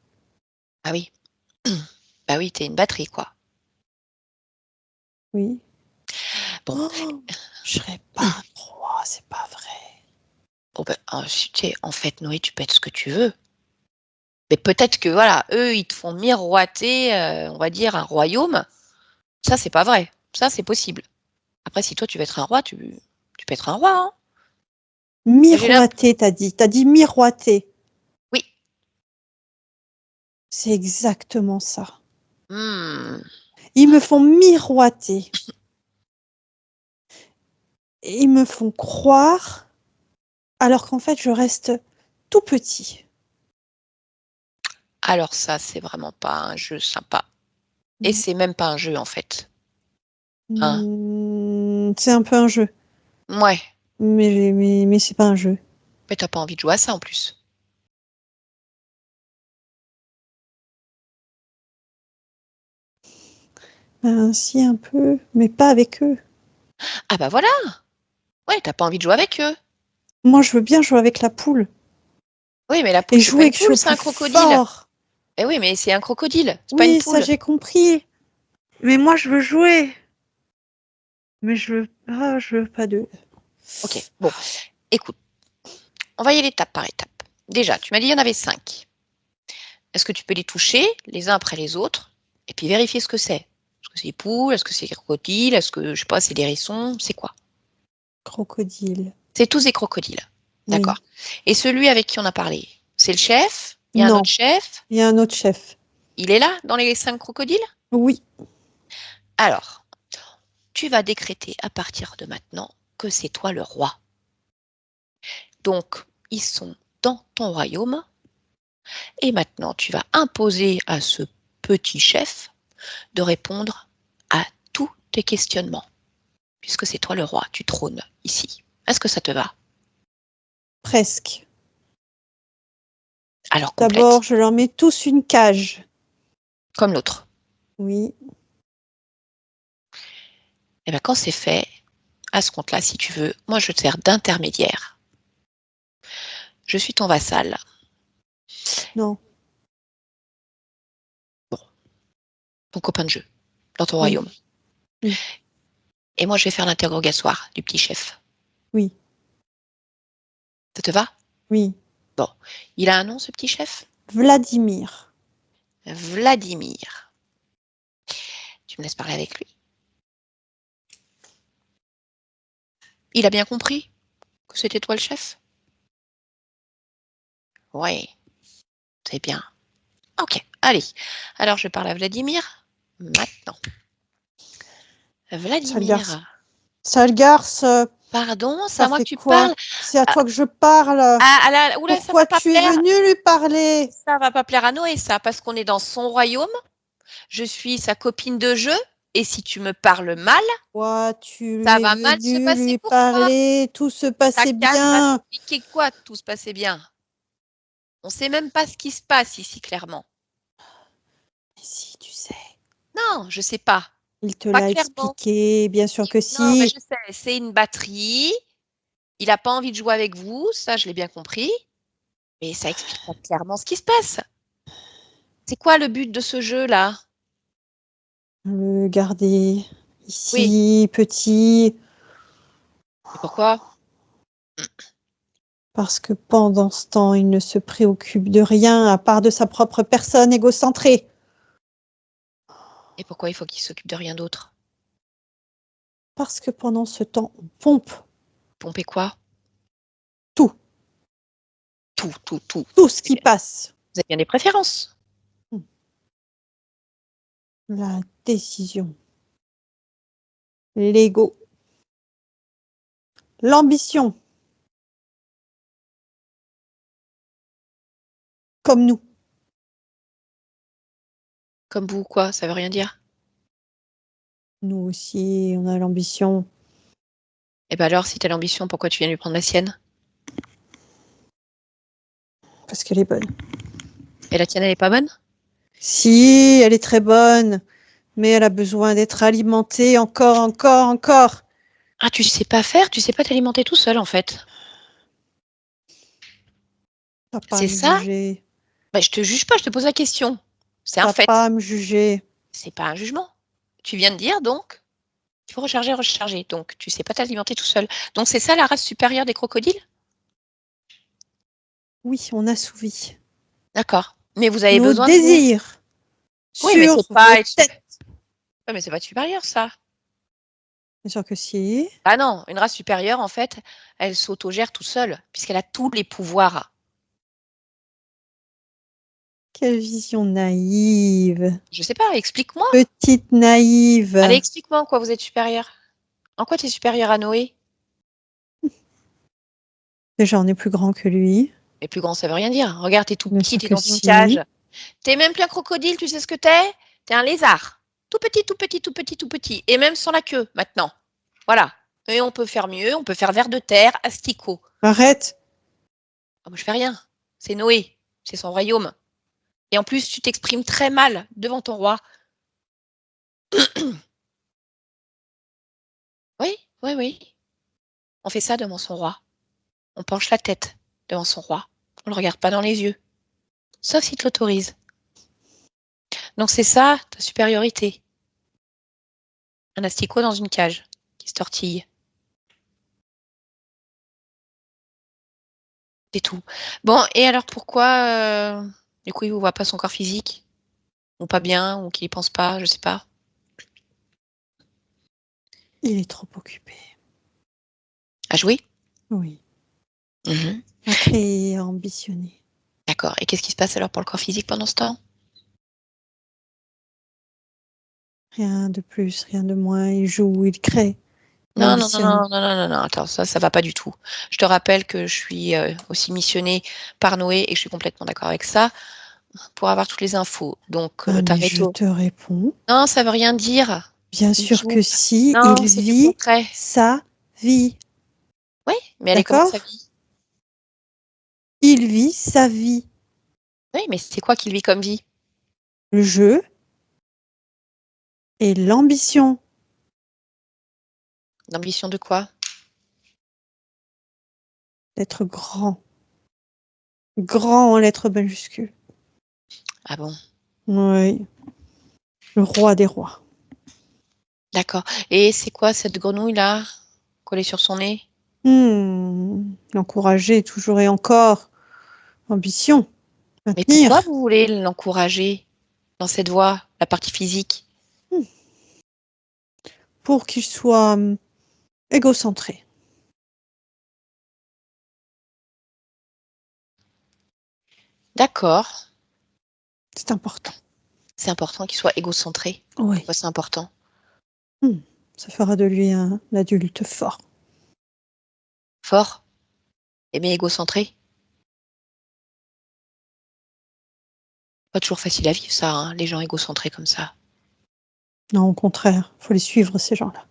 Ah oui. Bah oui, t'es une batterie quoi. Oui. Bon, Oh, je serais pas roi, c'est pas vrai. oh bah, tu sais, en fait, Noé, tu peux être ce que tu veux. Mais peut-être que voilà, eux, ils te font miroiter, on va dire, un royaume. Ça, c'est pas vrai. Ça, c'est possible. Après, si toi, tu veux être un roi, tu peux être un roi, hein. J'ai l'imp- Miroiter, t'as dit. T'as dit miroiter. Oui. C'est exactement ça. Hmm. Ils me font miroiter. Et ils me font croire, alors qu'en fait, je reste tout petit. Alors ça, c'est vraiment pas un jeu sympa. Et Mm. c'est même pas un jeu, en fait. Hein? C'est un peu un jeu. Ouais. Mais c'est pas un jeu. Mais t'as pas envie de jouer à ça, en plus. Ben, si, un peu, mais pas avec eux. Ah bah voilà. Ouais, t'as pas envie de jouer avec eux. Moi, je veux bien jouer avec la poule. Oui, mais la Et poule, c'est pas jouer une que je suis poule, au c'est un plus crocodile. fort. Eh oui, mais c'est un crocodile, c'est pas une Oui, ça, poule. j'ai compris. Mais moi, je veux jouer. Mais je veux pas de... Ok, bon, écoute, on va y aller étape par étape. Déjà, tu m'as dit il y en avait 5. Est-ce que tu peux les toucher les uns après les autres et puis vérifier ce que c'est? Est-ce que c'est des poules? Est-ce que c'est des crocodiles? Est-ce que, je sais pas, c'est des hérissons? C'est quoi? Crocodile. C'est tous des crocodiles. Oui. D'accord. Et celui avec qui on a parlé, c'est le chef? Il y a un autre Non, chef? il y a un autre chef. Il est là dans les 5 crocodiles? Oui. Alors, tu vas décréter à partir de maintenant que c'est toi le roi. Donc, ils sont dans ton royaume et maintenant tu vas imposer à ce petit chef de répondre à tous tes questionnements, puisque c'est toi le roi, tu trônes ici. Est-ce que ça te va? Presque. Alors complète, D'abord, je leur mets tous une cage. comme l'autre. Oui. Et bien quand c'est fait, à ce compte-là, si tu veux, moi je te sers d'intermédiaire. Je suis ton vassal. Non. Bon, ton copain de jeu, dans ton Oui. royaume. Oui. Et moi je vais faire l'interrogatoire du petit chef. Oui. Ça te va? Oui. Bon, il a un nom, ce petit chef? Vladimir. Vladimir. Tu me laisses parler avec lui. Il a bien compris que c'était toi le chef? Oui, c'est bien. Ok, allez. Alors, je parle à Vladimir maintenant. Sale Vladimir, garce. Sale garce, pardon, c'est ça à moi que fait tu quoi? parles? C'est à toi que je parle. Oula, ça Pourquoi va pas tu es plaire. venu lui parler? Ça va pas plaire à Noé, ça, parce qu'on est dans son royaume. Je suis sa copine de jeu. Et si tu me parles mal, Pourquoi tu ça lui es va mal se venu passer lui pour toi. parler? Tout se Ta passait canne va bien. t'expliquer quoi, tout se passait bien? On sait même pas ce qui se passe ici, clairement. Mais si, tu sais. Non, je sais pas. Il te Pas l'a clairement. expliqué, bien sûr que Non, mais si. je sais, c'est une batterie. Il a pas envie de jouer avec vous, ça, je l'ai bien compris. Mais ça explique pas clairement ce qui se passe. C'est quoi le but de ce jeu-là? Le garder Oui, ici, petit, et pourquoi? parce que pendant ce temps, il ne se préoccupe de rien à part de sa propre personne égocentrée. Et pourquoi il faut qu'il s'occupe de rien d'autre? Parce que pendant ce temps, on pompe Pomper quoi? tout, Tout. tout ce qui passe. Vous avez bien des préférences? La décision, l'ego, l'ambition, comme nous. Comme vous, quoi? Ça veut rien dire? Nous aussi, on a l'ambition. Et ben alors, si t'as l'ambition, pourquoi tu viens lui prendre la sienne? Parce qu'elle est bonne. Et la tienne, elle est pas bonne? Si, elle est très bonne, mais elle a besoin d'être alimentée encore. Ah, tu sais pas faire, tu sais pas t'alimenter tout seul, en fait. T'as pas à C'est me ça? juger. Ben, je te juge pas, je te pose la question. C'est un T'as fait. pas à me juger. C'est pas un jugement. Tu viens de dire, donc, il faut recharger. Donc, tu sais pas t'alimenter tout seul. Donc, c'est ça la race supérieure des crocodiles? Oui, on assouvi D'accord. Mais vous avez nos besoin de vous. désirs Oui, mais sur c'est vos pas têtes. Ouais, mais c'est pas être supérieur, ça. Bien sûr que si. Ah non, une race supérieure, en fait, elle s'autogère tout seule, puisqu'elle a tous les pouvoirs. Quelle vision naïve. Je sais pas, explique-moi. Petite naïve. Allez, explique-moi en quoi vous êtes supérieur. En quoi tu es supérieur à Noé? Déjà, on est plus grand que lui. Mais plus grand, ça veut rien dire. Regarde, t'es tout Bien petit, sûr t'es que dans une si. cage. T'es même plus un crocodile, tu sais ce que t'es? T'es un lézard. Tout petit, tout petit, tout petit, tout petit. Et même sans la queue, maintenant. Voilà. Et on peut faire mieux, on peut faire vers de terre, asticot. Arrête. Ah, moi, je fais rien. C'est Noé. C'est son royaume. Et en plus, tu t'exprimes très mal devant ton roi. Oui. On fait ça devant son roi. On penche la tête devant son roi. On le regarde pas dans les yeux. Sauf s'il te l'autorise. Donc c'est ça, ta supériorité. Un asticot dans une cage, qui se tortille. C'est tout. Bon, et alors pourquoi, du coup, il vous voit pas son corps physique? Ou pas bien, ou qu'il y pense pas, je sais pas. Il est trop occupé. À jouer? Oui. Mhm. À créer, à ambitionner. D'accord. Et qu'est-ce qui se passe alors pour le corps physique pendant ce temps? Rien de plus, rien de moins. Il joue, il crée. Il Non, ambitionne. attends, ça va pas du tout. Je te rappelle que je suis aussi missionnée par Noé et je suis complètement d'accord avec ça pour avoir toutes les infos. Donc, Ah, ta mais je méthode. te réponds. Non, ça veut rien dire. Bien Il sûr joue. que si, Non, il c'est du vit concret. sa vie. Oui, mais elle est comment D'accord? sa vie? Il vit sa vie. Oui, mais c'est quoi qu'il vit comme vie? Le jeu et l'ambition L'ambition de quoi? d'être grand. Grand en lettres majuscules. Ah bon, Oui. Le roi des rois. d'accord. Et c'est quoi cette grenouille-là, collée sur son nez? L'encourager toujours et encore Ambition. Mais Maintenir. pourquoi vous voulez l'encourager dans cette voie, la partie physique? Pour qu'il soit égocentré. D'accord. C'est important. C'est important qu'il soit égocentré. Oui. Pourquoi c'est important? Ça fera de lui un adulte fort. Fort, mais égocentré. Pas toujours facile à vivre ça, hein, les gens égocentrés comme ça. Non, au contraire, faut les suivre, ces gens-là.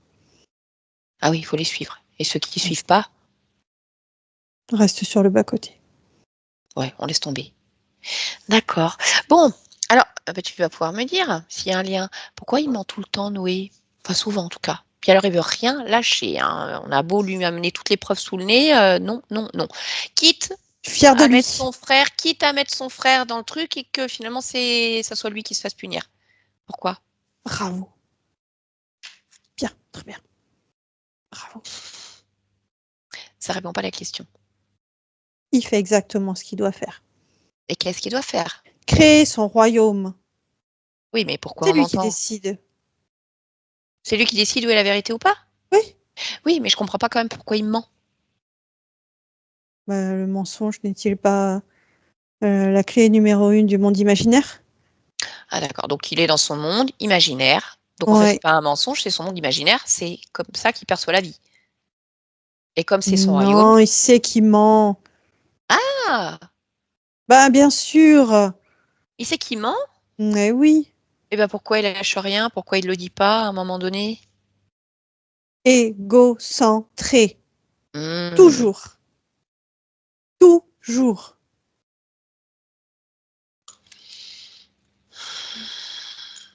Ah oui, il faut les suivre. Et ceux qui suivent pas, Reste sur le bas-côté. ouais, on laisse tomber. D'accord. Bon, alors, tu vas pouvoir me dire s'il y a un lien. Pourquoi il ment tout le temps, Noé? Enfin, souvent en tout cas. Puis alors, il veut rien lâcher, hein. On a beau lui amener toutes les preuves sous le nez, non, non, non. Quitte Fier de à lui. mettre son frère dans le truc et que finalement, ça soit lui qui se fasse punir. Pourquoi? Bravo. Bien, très bien. Bravo. Ça répond pas à la question. Il fait exactement ce qu'il doit faire. Et qu'est-ce qu'il doit faire? Créer son royaume. Oui, mais pourquoi C'est on lui qui entend? décide. C'est lui qui décide où est la vérité ou pas? Oui. Oui, mais je comprends pas quand même pourquoi il ment. Le mensonge n'est-il pas la clé numéro 1 du monde imaginaire? Ah d'accord, donc il est dans son monde imaginaire. Donc en fait, c'est pas un mensonge, c'est son monde imaginaire, c'est comme ça qu'il perçoit la vie. Et comme c'est son royaume. Non, il sait qu'il ment. Ah! Bien sûr. Il sait qu'il ment? Mais oui. Et pourquoi il lâche rien? Pourquoi il le dit pas à un moment donné? Égocentré. Mmh. Toujours. Toujours.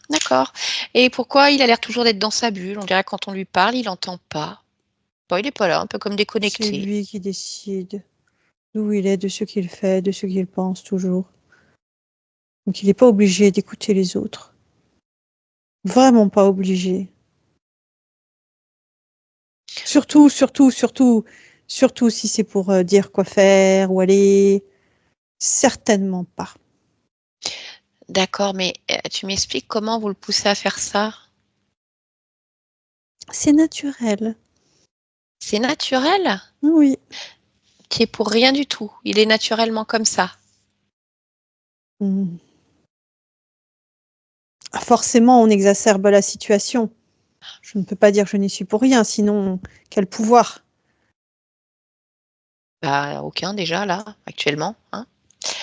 D'accord. Et pourquoi il a l'air toujours d'être dans sa bulle? On dirait que quand on lui parle, il entend pas. Bon, il est pas là, un peu comme C'est déconnecté. lui qui décide d'où il est, de ce qu'il fait, de ce qu'il pense toujours. Donc il n'est pas obligé d'écouter les autres. Vraiment pas obligé. Surtout si c'est pour dire quoi faire ou aller. Certainement pas. D'accord, mais tu m'expliques comment vous le poussez à faire ça? C'est naturel. C'est naturel? Oui. Qui est pour rien du tout. Il est naturellement comme ça. Forcément, on exacerbe la situation. Je ne peux pas dire que je n'y suis pour rien, sinon, quel pouvoir? Aucun déjà là, actuellement, hein.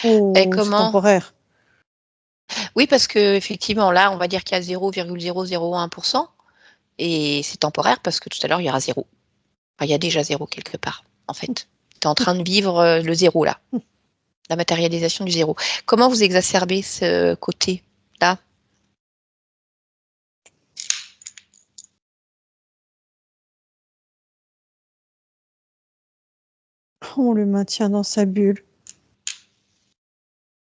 Oh, Et c'est comment? temporaire. Oui, parce qu'effectivement, là, on va dire qu'il y a 0,001% et c'est temporaire parce que tout à l'heure, il y aura 0. Enfin, il y a déjà 0 quelque part, en fait. Tu es en train de vivre le 0 là, la matérialisation du 0. Comment vous exacerbez ce côté-là? On le maintient dans sa bulle.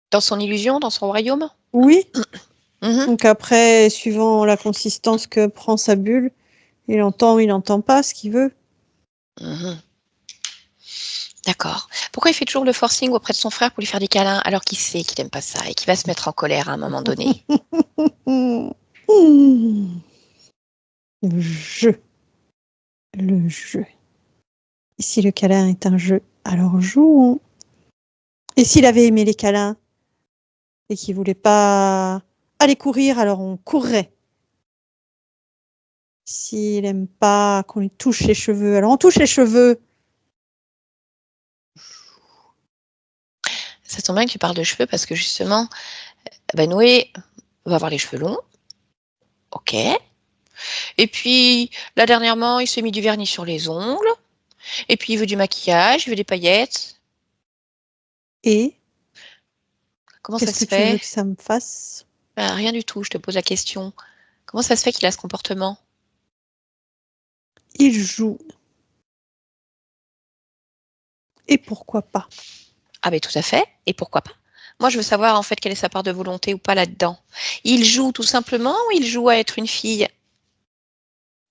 Dans son illusion, dans son royaume? Oui. Mmh. Donc après, suivant la consistance que prend sa bulle, il entend ou il n'entend pas ce qu'il veut. Mmh. D'accord. Pourquoi il fait toujours le forcing auprès de son frère pour lui faire des câlins alors qu'il sait qu'il n'aime pas ça et qu'il va se mettre en colère à un moment donné? Le jeu. Le jeu. Et si le câlin est un jeu, alors jouons. Et s'il avait aimé les câlins et qu'il voulait pas aller courir, alors on courrait. S'il aime pas qu'on lui touche les cheveux, alors on touche les cheveux. Ça tombe bien que tu parles de cheveux parce que justement, Noé va avoir les cheveux longs. OK. Et puis, là, dernièrement, il s'est mis du vernis sur les ongles. Et puis, il veut du maquillage, il veut des paillettes. Et Comment ça qu'est-ce se que tu veux fait? que ça me fasse? Rien du tout, je te pose la question. Comment ça se fait qu'il a ce comportement? Il joue. Et pourquoi pas? Ah, tout à fait. Et pourquoi pas? Moi, je veux savoir, en fait, quelle est sa part de volonté ou pas là-dedans. Il joue tout simplement ou il joue à être une fille?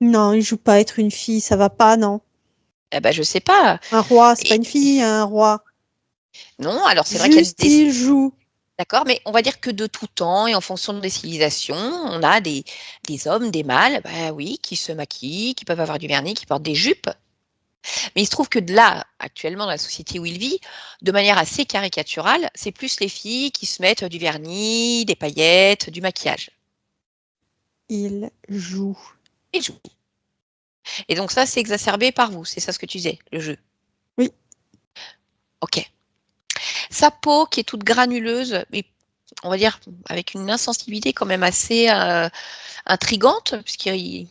Non, il joue pas à être une fille, ça va pas, non. Je sais pas. Un roi, c'est pas Et une fille, un roi. Non, alors c'est vrai qu'il y a Juste il joue. D'accord, mais on va dire que de tout temps et en fonction des civilisations, on a des hommes, des mâles, bah oui, qui se maquillent, qui peuvent avoir du vernis, qui portent des jupes. Mais il se trouve que de là, actuellement, dans la société où il vit, de manière assez caricaturale, c'est plus les filles qui se mettent du vernis, des paillettes, du maquillage. Il joue. Ils jouent. Et donc ça, c'est exacerbé par vous, c'est ça ce que tu disais, le jeu. Oui. Ok. Sa peau qui est toute granuleuse, mais on va dire avec une insensibilité quand même assez intrigante, puisqu'il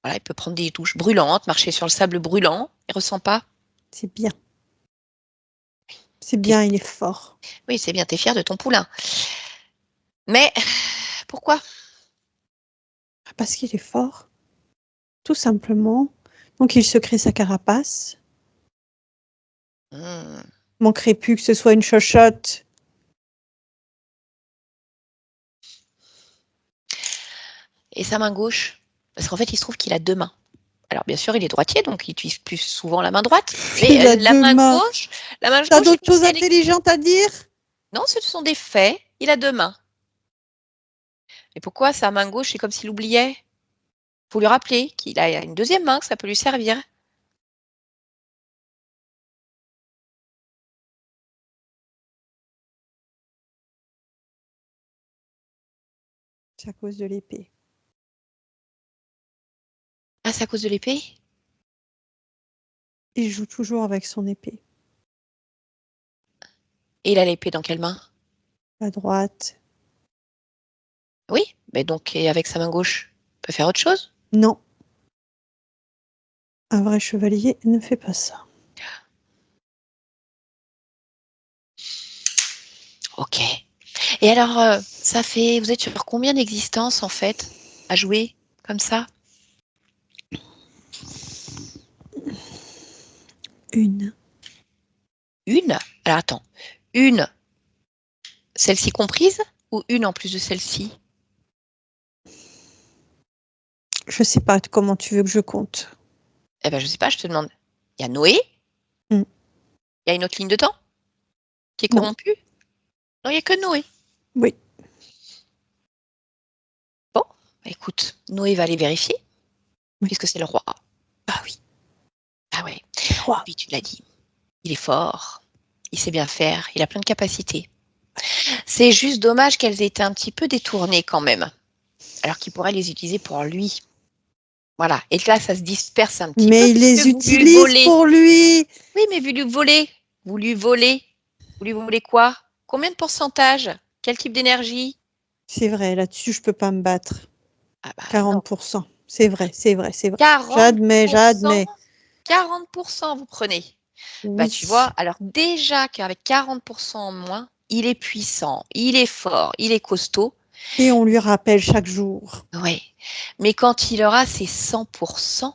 voilà, il peut prendre des douches brûlantes, marcher sur le sable brûlant, il ressent pas. C'est bien. C'est bien, il est fort. Oui, c'est bien, tu es fier de ton poulain. Mais pourquoi? Parce qu'il est fort. Tout simplement. Donc il se crée sa carapace. Manquerait plus que ce soit une chochotte. Et sa main gauche? Parce qu'en fait, il se trouve qu'il a deux mains. Alors bien sûr, il est droitier, donc il utilise plus souvent la main droite. Mais Il a la deux main mains. gauche, la main T'as gauche, d'autres choses intelligentes à dire? non, ce sont des faits. Il a deux mains. Et pourquoi sa main gauche, c'est comme s'il oubliait? Faut lui rappeler qu'il a une deuxième main, que ça peut lui servir. C'est à cause de l'épée. Ah, c'est à cause de l'épée? Il joue toujours avec son épée. Et il a l'épée dans quelle main? À droite. Oui, mais donc et avec sa main gauche, il peut faire autre chose? Non. Un vrai chevalier ne fait pas ça. Ok. Et alors, ça fait, vous êtes sur combien d'existences en fait à jouer comme ça? Une. Une? Alors attends, une, celle-ci comprise ou une en plus de celle-ci? Je sais pas comment tu veux que je compte. Eh ben je sais pas, je te demande. Il y a Noé? Hmm. Il y a une autre ligne de temps qui est Non. corrompue? Non, il n'y a que Noé. Oui. Bon, écoute, Noé va aller vérifier, Oui. puisque c'est le roi. Ah oui. Ah ouais. Roi. Puis tu l'as dit, il est fort, il sait bien faire, il a plein de capacités. C'est juste dommage qu'elles aient été un petit peu détournées quand même, alors qu'il pourrait les utiliser pour lui. Voilà. Et là, ça se disperse un petit peu. Mais il Puisque les vous lui utilise volez. pour lui. Oui, mais vous lui volez. Vous lui volez. Vous lui volez quoi? Combien de pourcentage? Quel type d'énergie? C'est vrai, là-dessus, je peux pas me battre. Ah bah non. 40%. C'est vrai, c'est vrai, c'est vrai. 40%, J'admets. 40% vous prenez. Bah Oui. tu vois, alors déjà qu'avec 40% en moins, il est puissant, il est fort, il est costaud. Et on lui rappelle chaque jour. Oui. Mais quand il aura ses 100%,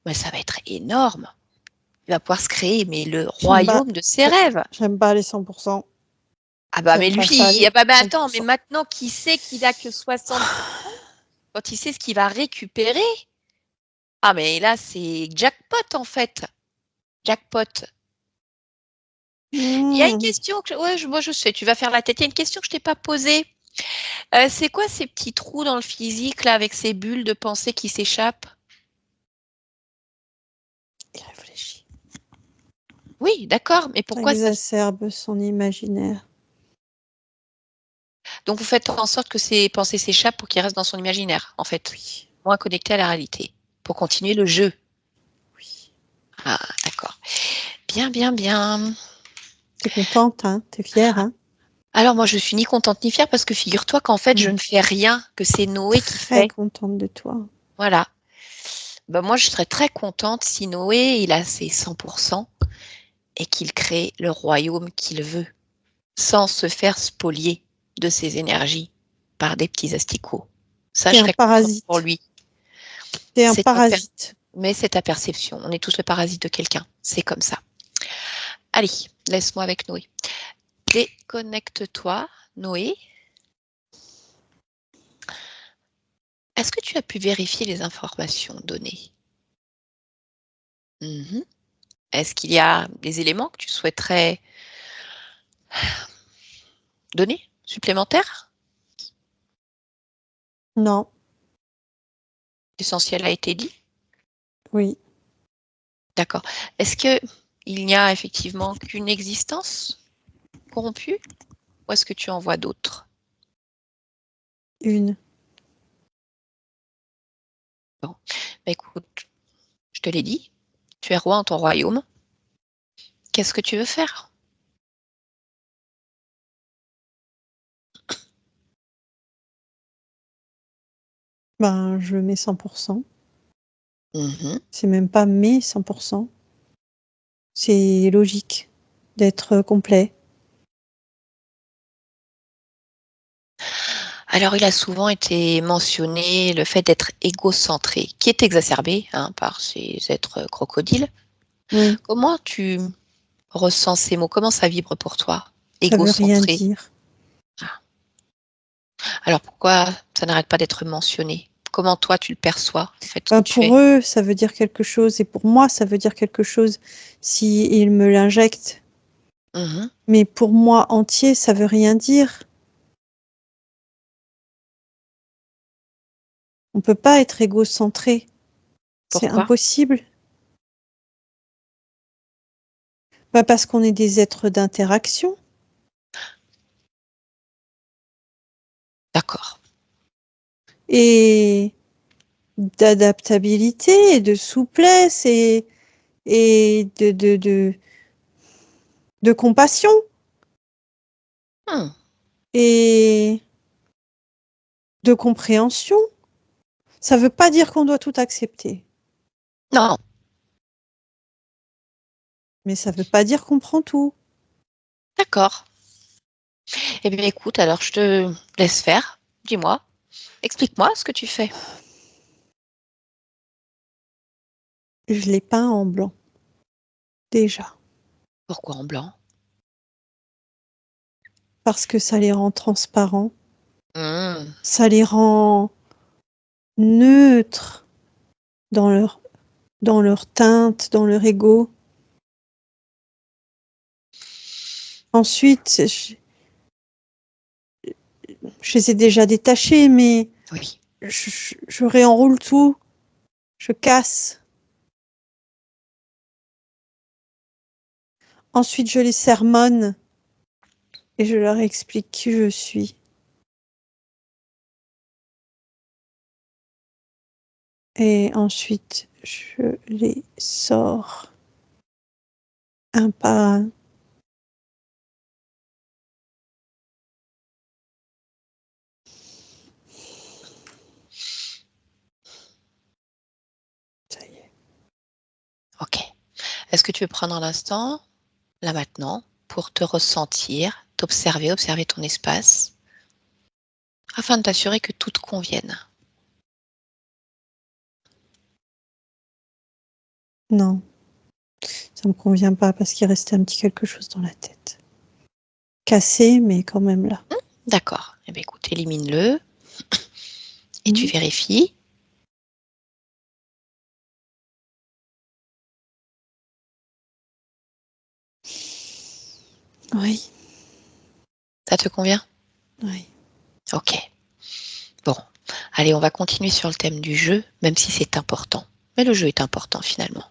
bah, ça va être énorme. Il va pouvoir se créer mais le J'aime pas, royaume de ses rêves. j'aime pas les 100%. Ah bah mais J'aime lui, pas ça, il les a pas attends, mais 100%. maintenant qu'il sait qu'il a que 60%, quand il sait ce qu'il va récupérer, ah mais là c'est jackpot en fait. Jackpot. Il y a une question que ouais, moi je sais, tu vas faire la tête. Il y a une question que je t'ai pas posée. C'est quoi ces petits trous dans le physique là avec ces bulles de pensée qui s'échappent? Il réfléchit. Oui, d'accord, mais Ça pourquoi ça? exacerbe son imaginaire. Donc vous faites en sorte que ces pensées s'échappent pour qu'ils restent dans son imaginaire, en fait, Oui. moins connectés à la réalité, pour continuer le jeu. Oui. Ah, d'accord. Bien, bien, bien. T'es contente, hein? T'es fière, hein? Alors moi je suis ni contente ni fière parce que figure-toi qu'en fait je ne fais rien, que c'est Noé qui Très fait. contente de toi. Voilà. Ben, moi je serais très contente si Noé il a ses 100% et qu'il crée le royaume qu'il veut, sans se faire spolier de ses énergies par des petits asticots. Ça, T'es je un serais contente pour parasite. lui. T'es un C'est ta per- parasite. Mais c'est ta perception. On est tous le parasite de quelqu'un. C'est comme ça. Allez, laisse-moi avec Noé. Déconnecte-toi, Noé. Est-ce que tu as pu vérifier les informations données? Mhm. Est-ce qu'il y a des éléments que tu souhaiterais donner, supplémentaires? Non, L'essentiel a été dit? oui, D'accord. Est-ce qu'il n'y a effectivement qu'une existence corrompue ou est-ce que tu en vois d'autres? une. Bon, bah, écoute, je te l'ai dit, tu es roi en ton royaume. Qu'est-ce que tu veux faire? Ben, je mets 100%. Mhm. C'est même pas mes 100%. C'est logique d'être complet. Alors, il a souvent été mentionné le fait d'être égocentré, qui est exacerbé par ces êtres crocodiles. Oui, Comment tu ressens ces mots? Comment ça vibre pour toi? ça veut rien Égocentré. dire. Alors pourquoi ça n'arrête pas d'être mentionné? Comment toi tu le perçois, en fait, ce que Ben, tu es? pour eux, ça veut dire quelque chose et pour moi, ça veut dire quelque chose si ils me l'injectent. Mhm. Mais pour moi entier, ça veut rien dire. On peut pas être égocentré. C'est Pourquoi? impossible. Bah parce qu'on est des êtres d'interaction. D'accord. Et d'adaptabilité et de souplesse et de compassion Hmm. et de compréhension. Ça veut pas dire qu'on doit tout accepter, Non, mais ça veut pas dire qu'on prend tout. d'accord. Eh bien écoute, alors je te laisse faire. Dis-moi, explique-moi ce que tu fais. Je l'ai peint en blanc, déjà, Pourquoi en blanc? parce que ça les rend transparents, Hmm. ça les rend neutres dans leur teinte, dans leur ego. Ensuite, je les ai déjà détachés, mais Oui. je réenroule tout, je casse. Ensuite, je les sermonne et je leur explique qui je suis. Et ensuite, je les sors un par un. Ça y est. Ok. Est-ce que tu veux prendre un instant, là maintenant, pour te ressentir, t'observer, observer ton espace, afin de t'assurer que tout te convienne? Non, ça me convient pas parce qu'il restait un petit quelque chose dans la tête. Cassé, mais quand même là. D'accord. Eh bien écoute, élimine-le et tu Mhm. vérifies. Oui, Ça te convient? oui. Ok. Bon, allez, on va continuer sur le thème du jeu, même si c'est important. Mais le jeu est important finalement.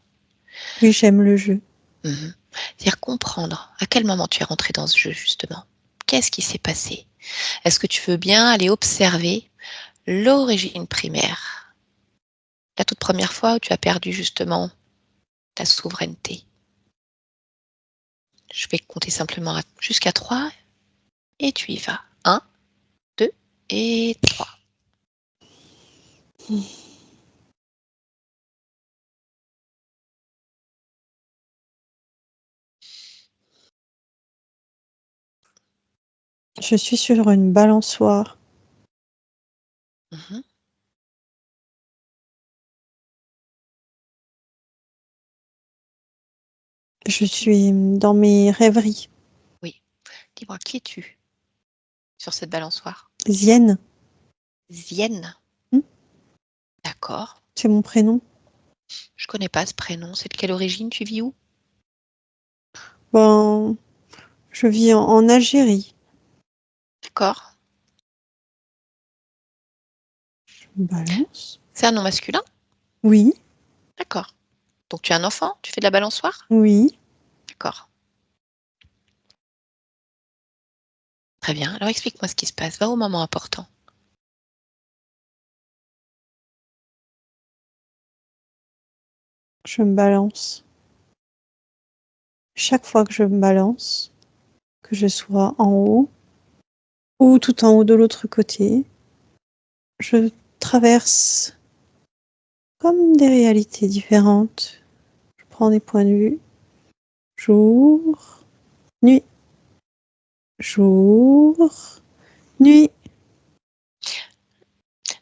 Oui, j'aime le jeu. Mhm. C'est-à-dire comprendre à quel moment tu es rentré dans ce jeu justement. Qu'est-ce qui s'est passé? Est-ce que tu veux bien aller observer l'origine primaire? La toute première fois où tu as perdu justement ta souveraineté. Je vais compter simplement jusqu'à 3 et tu y vas. 1, 2 et 3. Je suis sur une balançoire. Mhm. Je suis dans mes rêveries. Oui. Dis-moi, qui es-tu sur cette balançoire? Zienne, Zienne. hmm, D'accord. c'est mon prénom. Je connais pas ce prénom. C'est de quelle origine? Tu vis où? Ben, je vis en Algérie. D'accord. Je me balance. C'est un nom masculin? Oui, D'accord. Donc tu as un enfant? Tu fais de la balançoire? oui. D'accord. Très bien. Alors explique-moi ce qui se passe. Va au moment important. Je me balance. Chaque fois que je me balance, que je sois en haut ou tout en haut de l'autre côté, je traverse comme des réalités différentes. Je prends des points de vue. Jour, nuit, jour, nuit.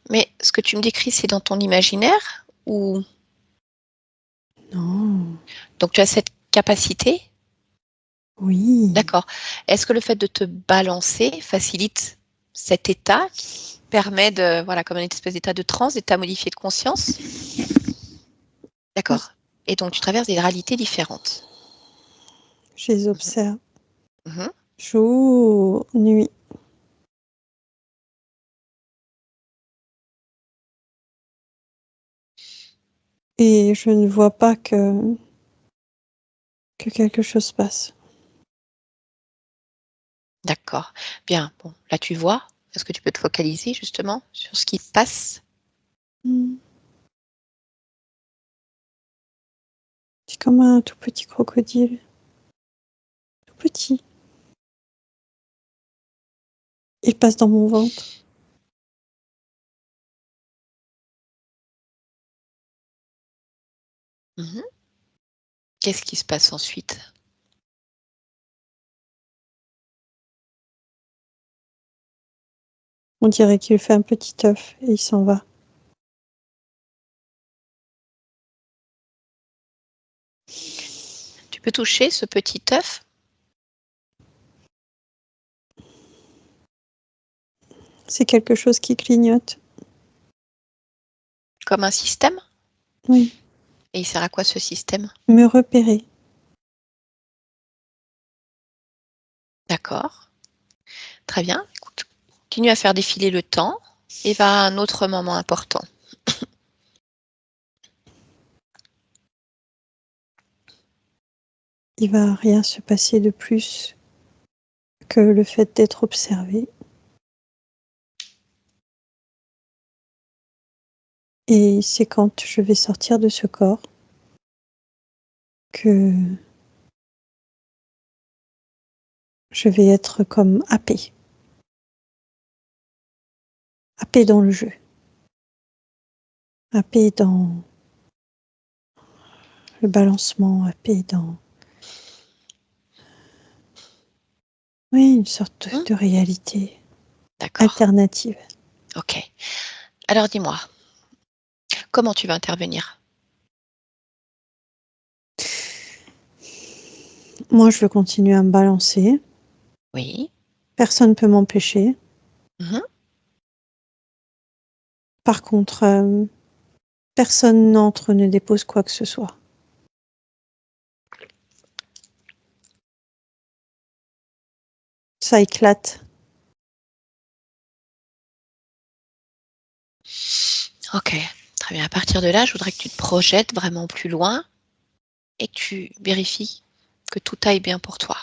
Mais ce que tu me décris, c'est dans ton imaginaire ou Non, donc tu as cette capacité? oui. D'accord. Est-ce que le fait de te balancer facilite cet état qui permet de, voilà, comme une espèce d'état de transe, d'état modifié de conscience? D'accord. Et donc tu traverses des réalités différentes. Je les observe. Mhm. Jour, nuit. Et je ne vois pas que quelque chose passe. D'accord. Bien. Bon, là tu vois. Est-ce que tu peux te focaliser justement sur ce qui passe? Hmm. C'est comme un tout petit crocodile. Tout petit. Il passe dans mon ventre. Mhm. Qu'est-ce qui se passe ensuite? On dirait qu'il fait un petit œuf et il s'en va. Tu peux toucher ce petit œuf C'est quelque chose qui clignote. comme un système? Oui. Et il sert à quoi ce système? Me repérer. D'accord. Très bien. Écoute, continue à faire défiler le temps et va à un autre moment important. Il va rien se passer de plus que le fait d'être observé. Et c'est quand je vais sortir de ce corps que je vais être comme happée. Happée dans le jeu. Happée dans le balancement, happée dans... Oui, une sorte Hmm. de réalité D'accord. alternative. Ok. Alors dis-moi, comment tu vas intervenir? Moi, je veux continuer à me balancer. Oui. Personne ne peut m'empêcher. Mhm. Par contre, personne n'entre, ne dépose quoi que ce soit. Ça éclate. Ok. Très bien. À partir de là, je voudrais que tu te projettes vraiment plus loin et que tu vérifies que tout aille bien pour toi.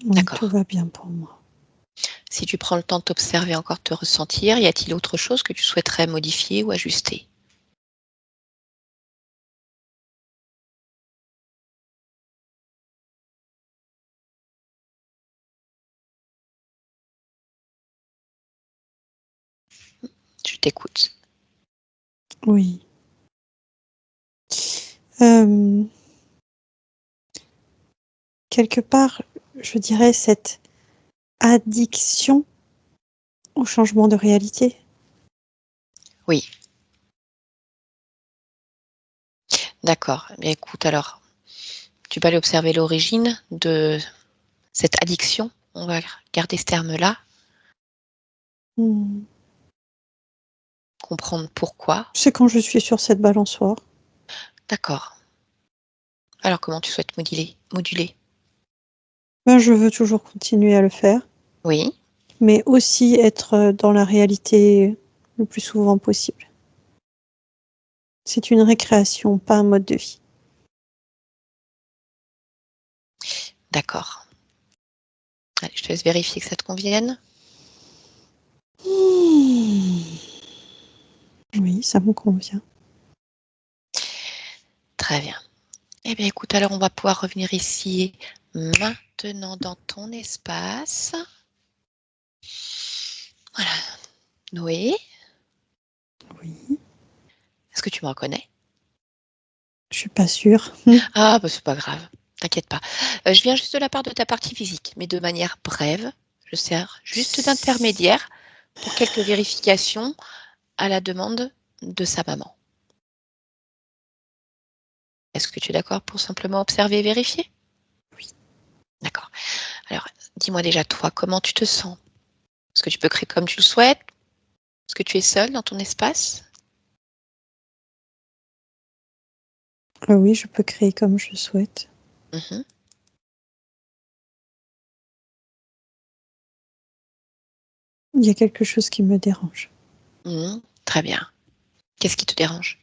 Oui, tout D'accord. va bien pour moi. Si tu prends le temps de t'observer encore, de te ressentir, y a-t-il autre chose que tu souhaiterais modifier ou ajuster? Je t'écoute. Oui. Euh, quelque part, je dirais cette addiction au changement de réalité. Oui. D'accord. Eh bien, écoute, alors, tu peux aller observer l'origine de cette addiction. On va garder ce terme-là. Hmm. comprendre pourquoi. C'est quand je suis sur cette balançoire. D'accord. Alors, comment tu souhaites moduler? Ben, je veux toujours continuer à le faire, Oui, mais aussi être dans la réalité le plus souvent possible. C'est une récréation, pas un mode de vie. d'accord. Allez, je te laisse vérifier que ça te convienne. Oui, ça me convient. Très bien. Eh bien, écoute, alors on va pouvoir revenir ici maintenant dans ton espace. Voilà. Noé, Oui, est-ce que tu me reconnais? je suis pas sûre. Ah, bah c'est pas grave, t'inquiète pas. Je viens juste de la part de ta partie physique, mais de manière brève. Je sers juste d'intermédiaire pour quelques vérifications à la demande de sa maman. Est-ce que tu es d'accord pour simplement observer et vérifier? Oui. D'accord. Alors, dis-moi déjà, toi, comment tu te sens? Est-ce que tu peux créer comme tu le souhaites? Est-ce que tu es seule dans ton espace? Oui, je peux créer comme je souhaite. Mhm. Il y a quelque chose qui me dérange. Mhm. Très bien. Qu'est-ce qui te dérange?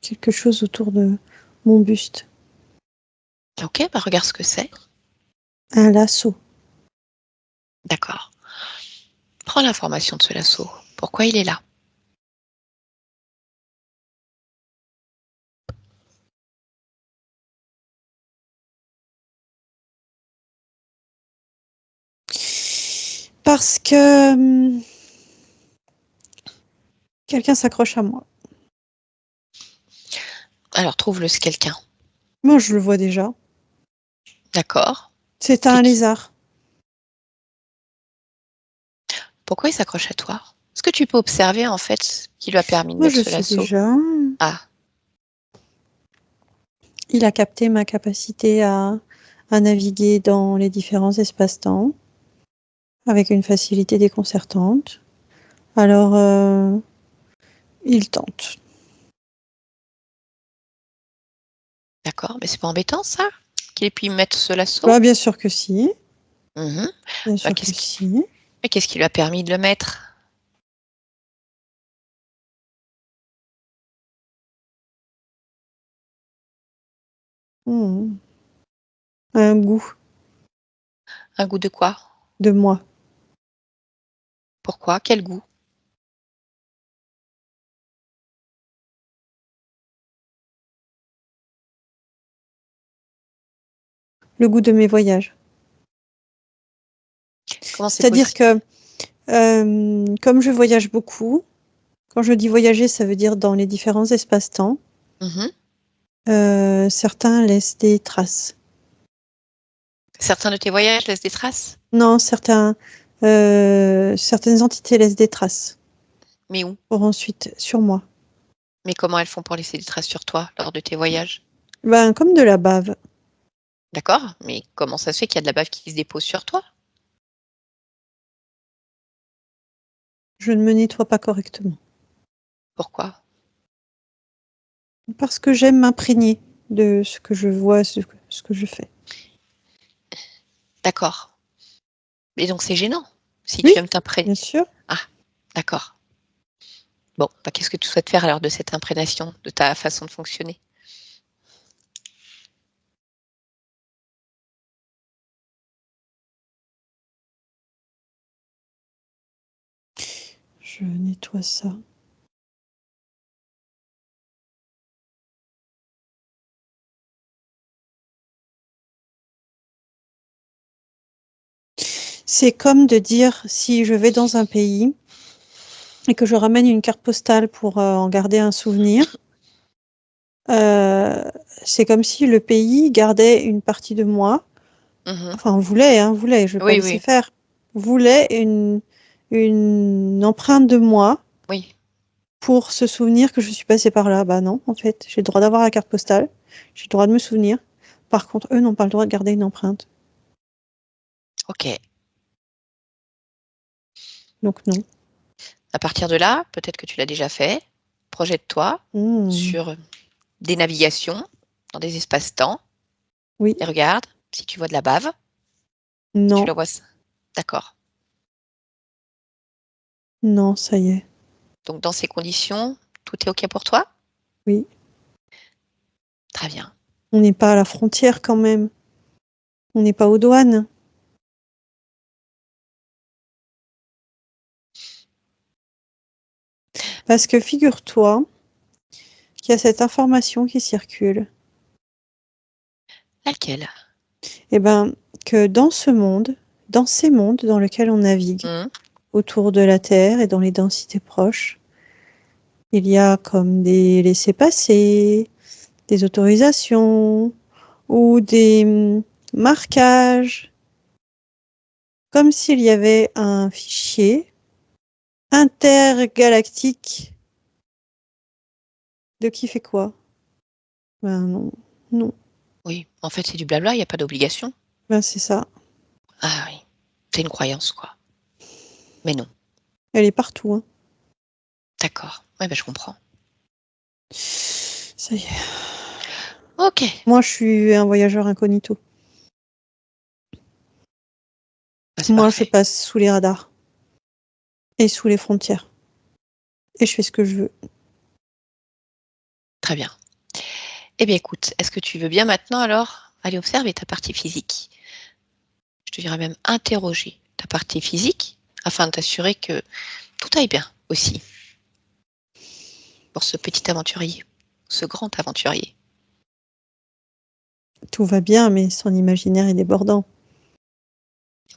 Quelque chose autour de mon buste. Ok, bah regarde ce que c'est. Un lasso. D'accord. Prends l'information de ce lasso. Pourquoi il est là? Parce que quelqu'un s'accroche à moi. Alors, trouve-le, ce quelqu'un. Moi, je le vois déjà. D'accord. C'est C'est un qui? lézard. Pourquoi il s'accroche à toi? Est-ce que tu peux observer, en fait, ce qui lui a permis de Moi, mettre je ce sais lasso? déjà. Ah, Il a capté ma capacité à naviguer dans les différents espaces-temps avec une facilité déconcertante. Alors, il tente. d'accord. Mais c'est pas embêtant, ça? Qu'il ait pu mettre ce lasso? Bah, bien sûr que si. Mhm. Bien Bah, sûr que si. qu'est-ce qui lui a permis de le mettre? Hmm. Un goût Un goût de quoi? de moi. Pourquoi? Quel goût? Le goût de mes voyages. Comment c'est C'est-à-dire possible? que, comme je voyage beaucoup, quand je dis voyager, ça veut dire dans les différents espaces-temps, Mhm. certains laissent des traces. Certains de tes voyages laissent des traces? Non, certaines entités laissent des traces Mais où? pour ensuite sur moi. Mais comment elles font pour laisser des traces sur toi lors de tes voyages? Ben, comme de la bave. D'accord, mais comment ça se fait qu'il y a de la bave qui se dépose sur toi? Je ne me nettoie pas correctement. Pourquoi? Parce que j'aime m'imprégner de ce que je vois, ce que je fais. D'accord. Et donc c'est gênant si Oui, tu aimes t'imprégner. bien sûr. Ah, d'accord. Bon, bah, qu'est-ce que tu souhaites faire alors de cette imprégnation, de ta façon de fonctionner? Je nettoie ça. C'est comme de dire si je vais dans un pays et que je ramène une carte postale pour en garder un souvenir, c'est comme si le pays gardait une partie de moi. Mhm. Enfin, voulait, je vais pas Oui, laisser oui, faire. Voulait une empreinte de moi oui. pour se souvenir que je suis passée par là. Bah non, en fait, j'ai le droit d'avoir la carte postale, j'ai le droit de me souvenir. Par contre, eux n'ont pas le droit de garder une empreinte. Ok, Donc non. À partir de là, peut-être que tu l'as déjà fait, projette-toi sur des navigations dans des espaces-temps Oui, et regarde si tu vois de la bave. Tu non, la vois. D'accord. non, ça y est. Donc, dans ces conditions, tout est OK pour toi? Oui, Très bien. on n'est pas à la frontière quand même. On n'est pas aux douanes. Parce que figure-toi qu'il y a cette information qui circule. Laquelle? Eh ben, que dans ce monde, dans ces mondes dans lesquels on navigue, Mmh. autour de la Terre et dans les densités proches, il y a comme des laissez-passer, des autorisations ou des marquages, comme s'il y avait un fichier intergalactique de qui fait quoi. Ben non, non, Oui, en fait, c'est du blabla, il n'y a pas d'obligation. ben c'est ça. Ah oui, c'est une croyance, quoi. Mais non, Elle est partout, hein. d'accord. Ouais, je comprends. Ça y est. OK. Moi, je suis un voyageur incognito. Bah, c'est Moi, je parfait. passe sous les radars et sous les frontières. Et je fais ce que je veux. Très bien. Eh bien, écoute, est-ce que tu veux bien maintenant alors aller observer ta partie physique? Je te dirais même interroger ta partie physique afin de t'assurer que tout aille bien aussi pour ce petit aventurier, ce grand aventurier. Tout va bien, mais son imaginaire est débordant.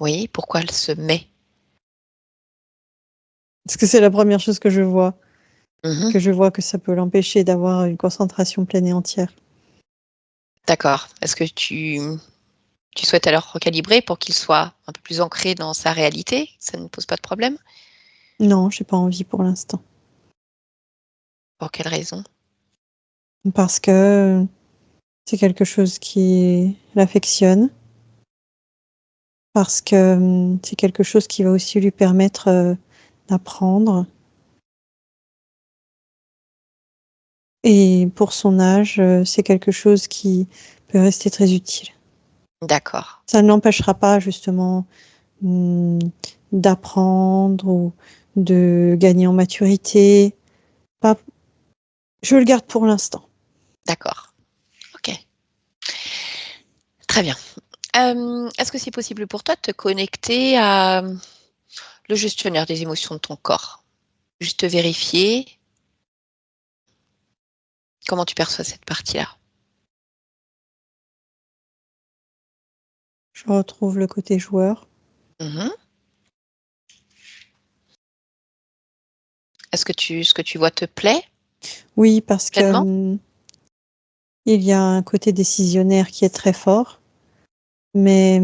Oui, pourquoi elle se met? Parce que c'est la première chose que je vois. Mmh. Que je vois que ça peut l'empêcher d'avoir une concentration pleine et entière. D'accord. Est-ce que tu souhaites alors recalibrer pour qu'il soit un peu plus ancré dans sa réalité? Ça ne pose pas de problème? Non, j'ai pas envie pour l'instant. Pour quelle raison? Parce que c'est quelque chose qui l'affectionne. Parce que c'est quelque chose qui va aussi lui permettre d'apprendre. Et pour son âge, c'est quelque chose qui peut rester très utile. D'accord. Ça ne l'empêchera pas justement d'apprendre ou de gagner en maturité. Pas... Je le garde pour l'instant. D'accord. OK. Très bien. Est-ce que c'est possible pour toi de te connecter à le gestionnaire des émotions de ton corps? Juste vérifier comment tu perçois cette partie-là. Je retrouve le côté joueur. Mmh. Est-ce que ce que tu vois te plaît Oui, parce pleinement? que il y a un côté décisionnaire qui est très fort, mais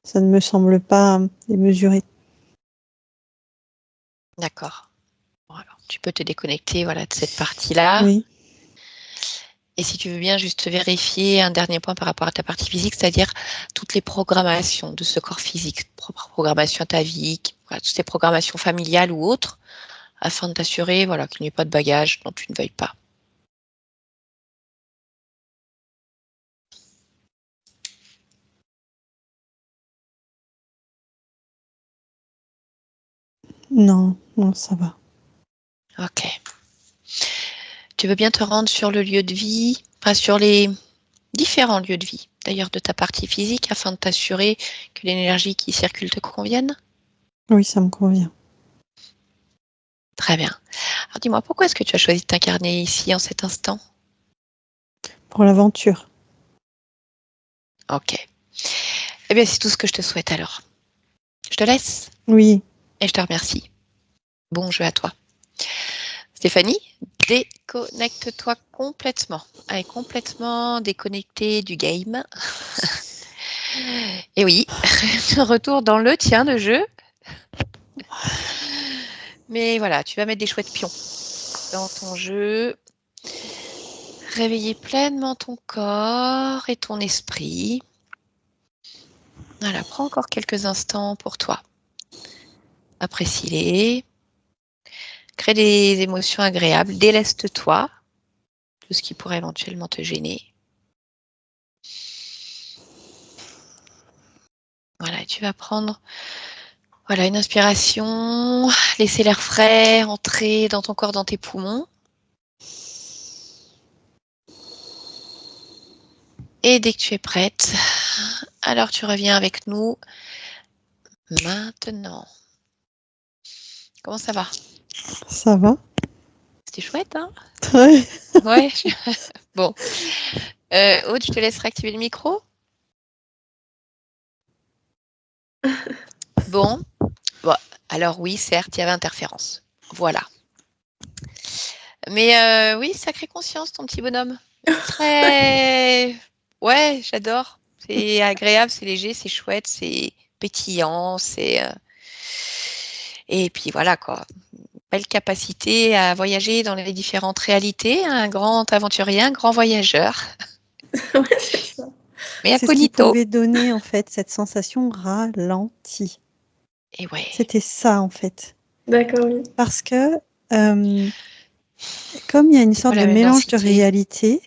ça ne me semble pas démesuré. D'accord. Bon alors, tu peux te déconnecter, voilà, de cette partie-là. Oui, Et si tu veux bien juste vérifier un dernier point par rapport à ta partie physique, c'est-à-dire toutes les programmations de ce corps physique, programmation atavique, voilà, toutes ces programmations familiales ou autres, afin de t'assurer, voilà, qu'il n'y ait pas de bagages dont tu ne veuilles pas. non, non, ça va. OK. Tu veux bien te rendre sur le lieu de vie, enfin sur les différents lieux de vie, d'ailleurs de ta partie physique, afin de t'assurer que l'énergie qui circule te convienne? Oui, ça me convient. Très bien. Alors dis-moi, pourquoi est-ce que tu as choisi de t'incarner ici en cet instant? Pour l'aventure. OK. Eh bien, c'est tout ce que je te souhaite alors. Je te laisse Oui, et je te remercie. Bon jeu à toi. Stéphanie, déconnecte-toi complètement. Elle est complètement déconnectée du game. Et oui, retour dans le tien de jeu. Mais voilà, tu vas mettre des chouettes pions dans ton jeu. Réveiller pleinement ton corps et ton esprit. Voilà, prends encore quelques instants pour toi. Apprécie-les. Crée des émotions agréables. Déleste-toi de ce qui pourrait éventuellement te gêner. Voilà, tu vas prendre une inspiration, laisser l'air frais entrer dans ton corps, dans tes poumons. Et dès que tu es prête, alors tu reviens avec nous maintenant. Comment ça va? Ça va? C'était chouette, hein? Ouais. Ouais. Bon. Aude, je te laisse réactiver le micro. Bon. Alors oui, certes, il y avait interférence. Voilà. Mais oui, sacrée conscience, ton petit bonhomme. Très... Ouais, j'adore. C'est agréable, c'est léger, c'est chouette, c'est pétillant, Et puis voilà, quoi. Belle capacité à voyager dans les différentes réalités. Un grand aventurier, un grand voyageur. Ouais, c'est ça. Mais C'est ce qui incognito. pouvait donner, en fait, cette sensation ralentie. Et ouais. C'était ça, en fait. D'accord, oui. Parce que, comme il y a une sorte la de même mélange de densité. réalité,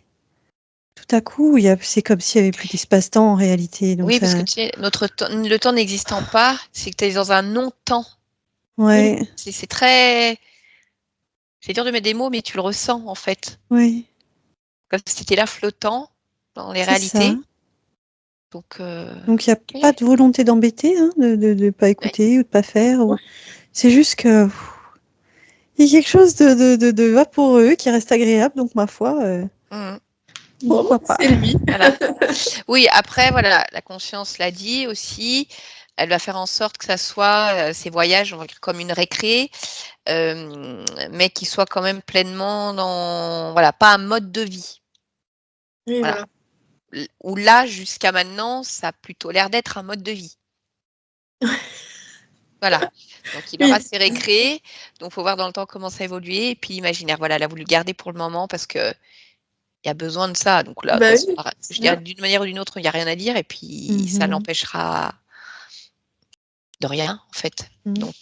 tout à coup, c'est comme s'il n'y avait plus d'espace-temps en réalité. Donc Oui, parce ça... que tu sais, le temps n'existant pas, c'est que tu es dans un non-temps. Ouais, C'est très... C'est dur de mettre des mots, mais tu le ressens, en fait. ouais, Comme si tu étais là flottant dans les c'est ça. réalités. Donc, Donc il n'y a oui. pas de volonté d'embêter, hein, de pas écouter ou de pas faire. Ouais. C'est juste que il y a quelque chose de vaporeux qui reste agréable. Donc ma foi, Mhm. Bon, pourquoi pas. c'est lui. Voilà. Oui, après, voilà, la conscience l'a dit aussi. Elle va faire en sorte que ça soit ces voyages, on va dire comme une récré, mais qui soit quand même pleinement dans, voilà, pas un mode de vie. Oui, Voilà. voilà. Où là, jusqu'à maintenant, ça a plutôt l'air d'être un mode de vie. Voilà. Donc, il aura ses récrés. Donc, il faut voir dans le temps comment ça évolue. Et puis, l'imaginaire, voilà, elle a voulu le garder pour le moment parce que il y a besoin de ça. Donc là, Bah de toute oui, façon, c'est je dirais bien. d'une manière ou d'une autre, il n'y a rien à dire. Et puis, ça Mhm. l'empêchera de rien, en fait. Mhm. Donc,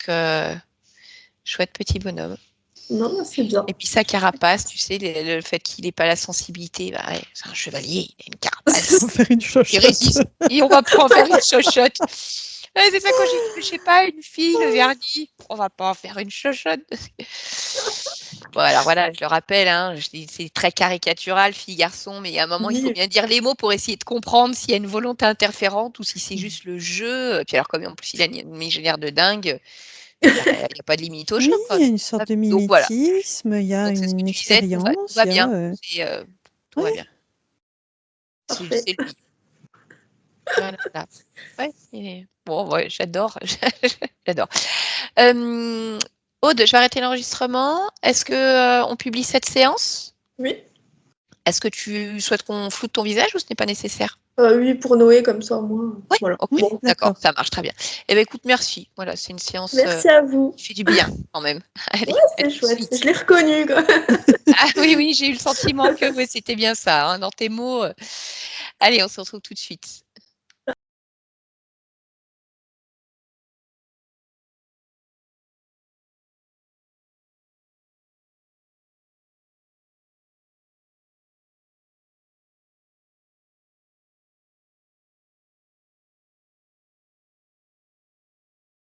chouette petit bonhomme. Non, c'est bien. Et puis, sa carapace, tu sais, le fait qu'il n'ait pas la sensibilité, bah, ouais, c'est un chevalier, il a une carapace. On va faire une Il chochotte. résiste. Et on va pas en faire une chochotte. Ouais, c'est ça quand j'ai vu, je sais pas, une fille, le vernis. On va pas en faire une chochotte. Bon, alors voilà, je le rappelle, hein, c'est très caricatural, fille-garçon, mais il y a un moment, il faut Oui. bien dire les mots pour essayer de comprendre s'il y a une volonté interférente ou si c'est juste le jeu. Puis alors, comme en plus il a une imaginaire de dingue, il n'y a pas de limite au Oui, jeu, il quoi. y a une sorte de Donc voilà. mimétisme, il y a Donc c'est ce que une tu disais, tout expérience, va il y bien. a. Tout va Ouais. bien. Parfait. C'est lui. Voilà. Ouais, bon, ouais, j'adore. J'adore. Aude, je vais arrêter l'enregistrement. Est-ce que on publie cette séance? Oui. Est-ce que tu souhaites qu'on floute ton visage ou ce n'est pas nécessaire? Oui, pour Noé, comme ça, au moins. Oui, Voilà. ok, Oui, Bon. d'accord, d'accord. ça marche très bien. Eh bien, écoute, merci. Voilà, c'est une séance Merci à vous. qui fait du bien quand même. Allez, Ouais, à c'est tout de chouette. suite. Je l'ai reconnu, quoi. Ah oui, j'ai eu le sentiment que ouais, c'était bien ça, hein, dans tes mots. Allez, on se retrouve tout de suite.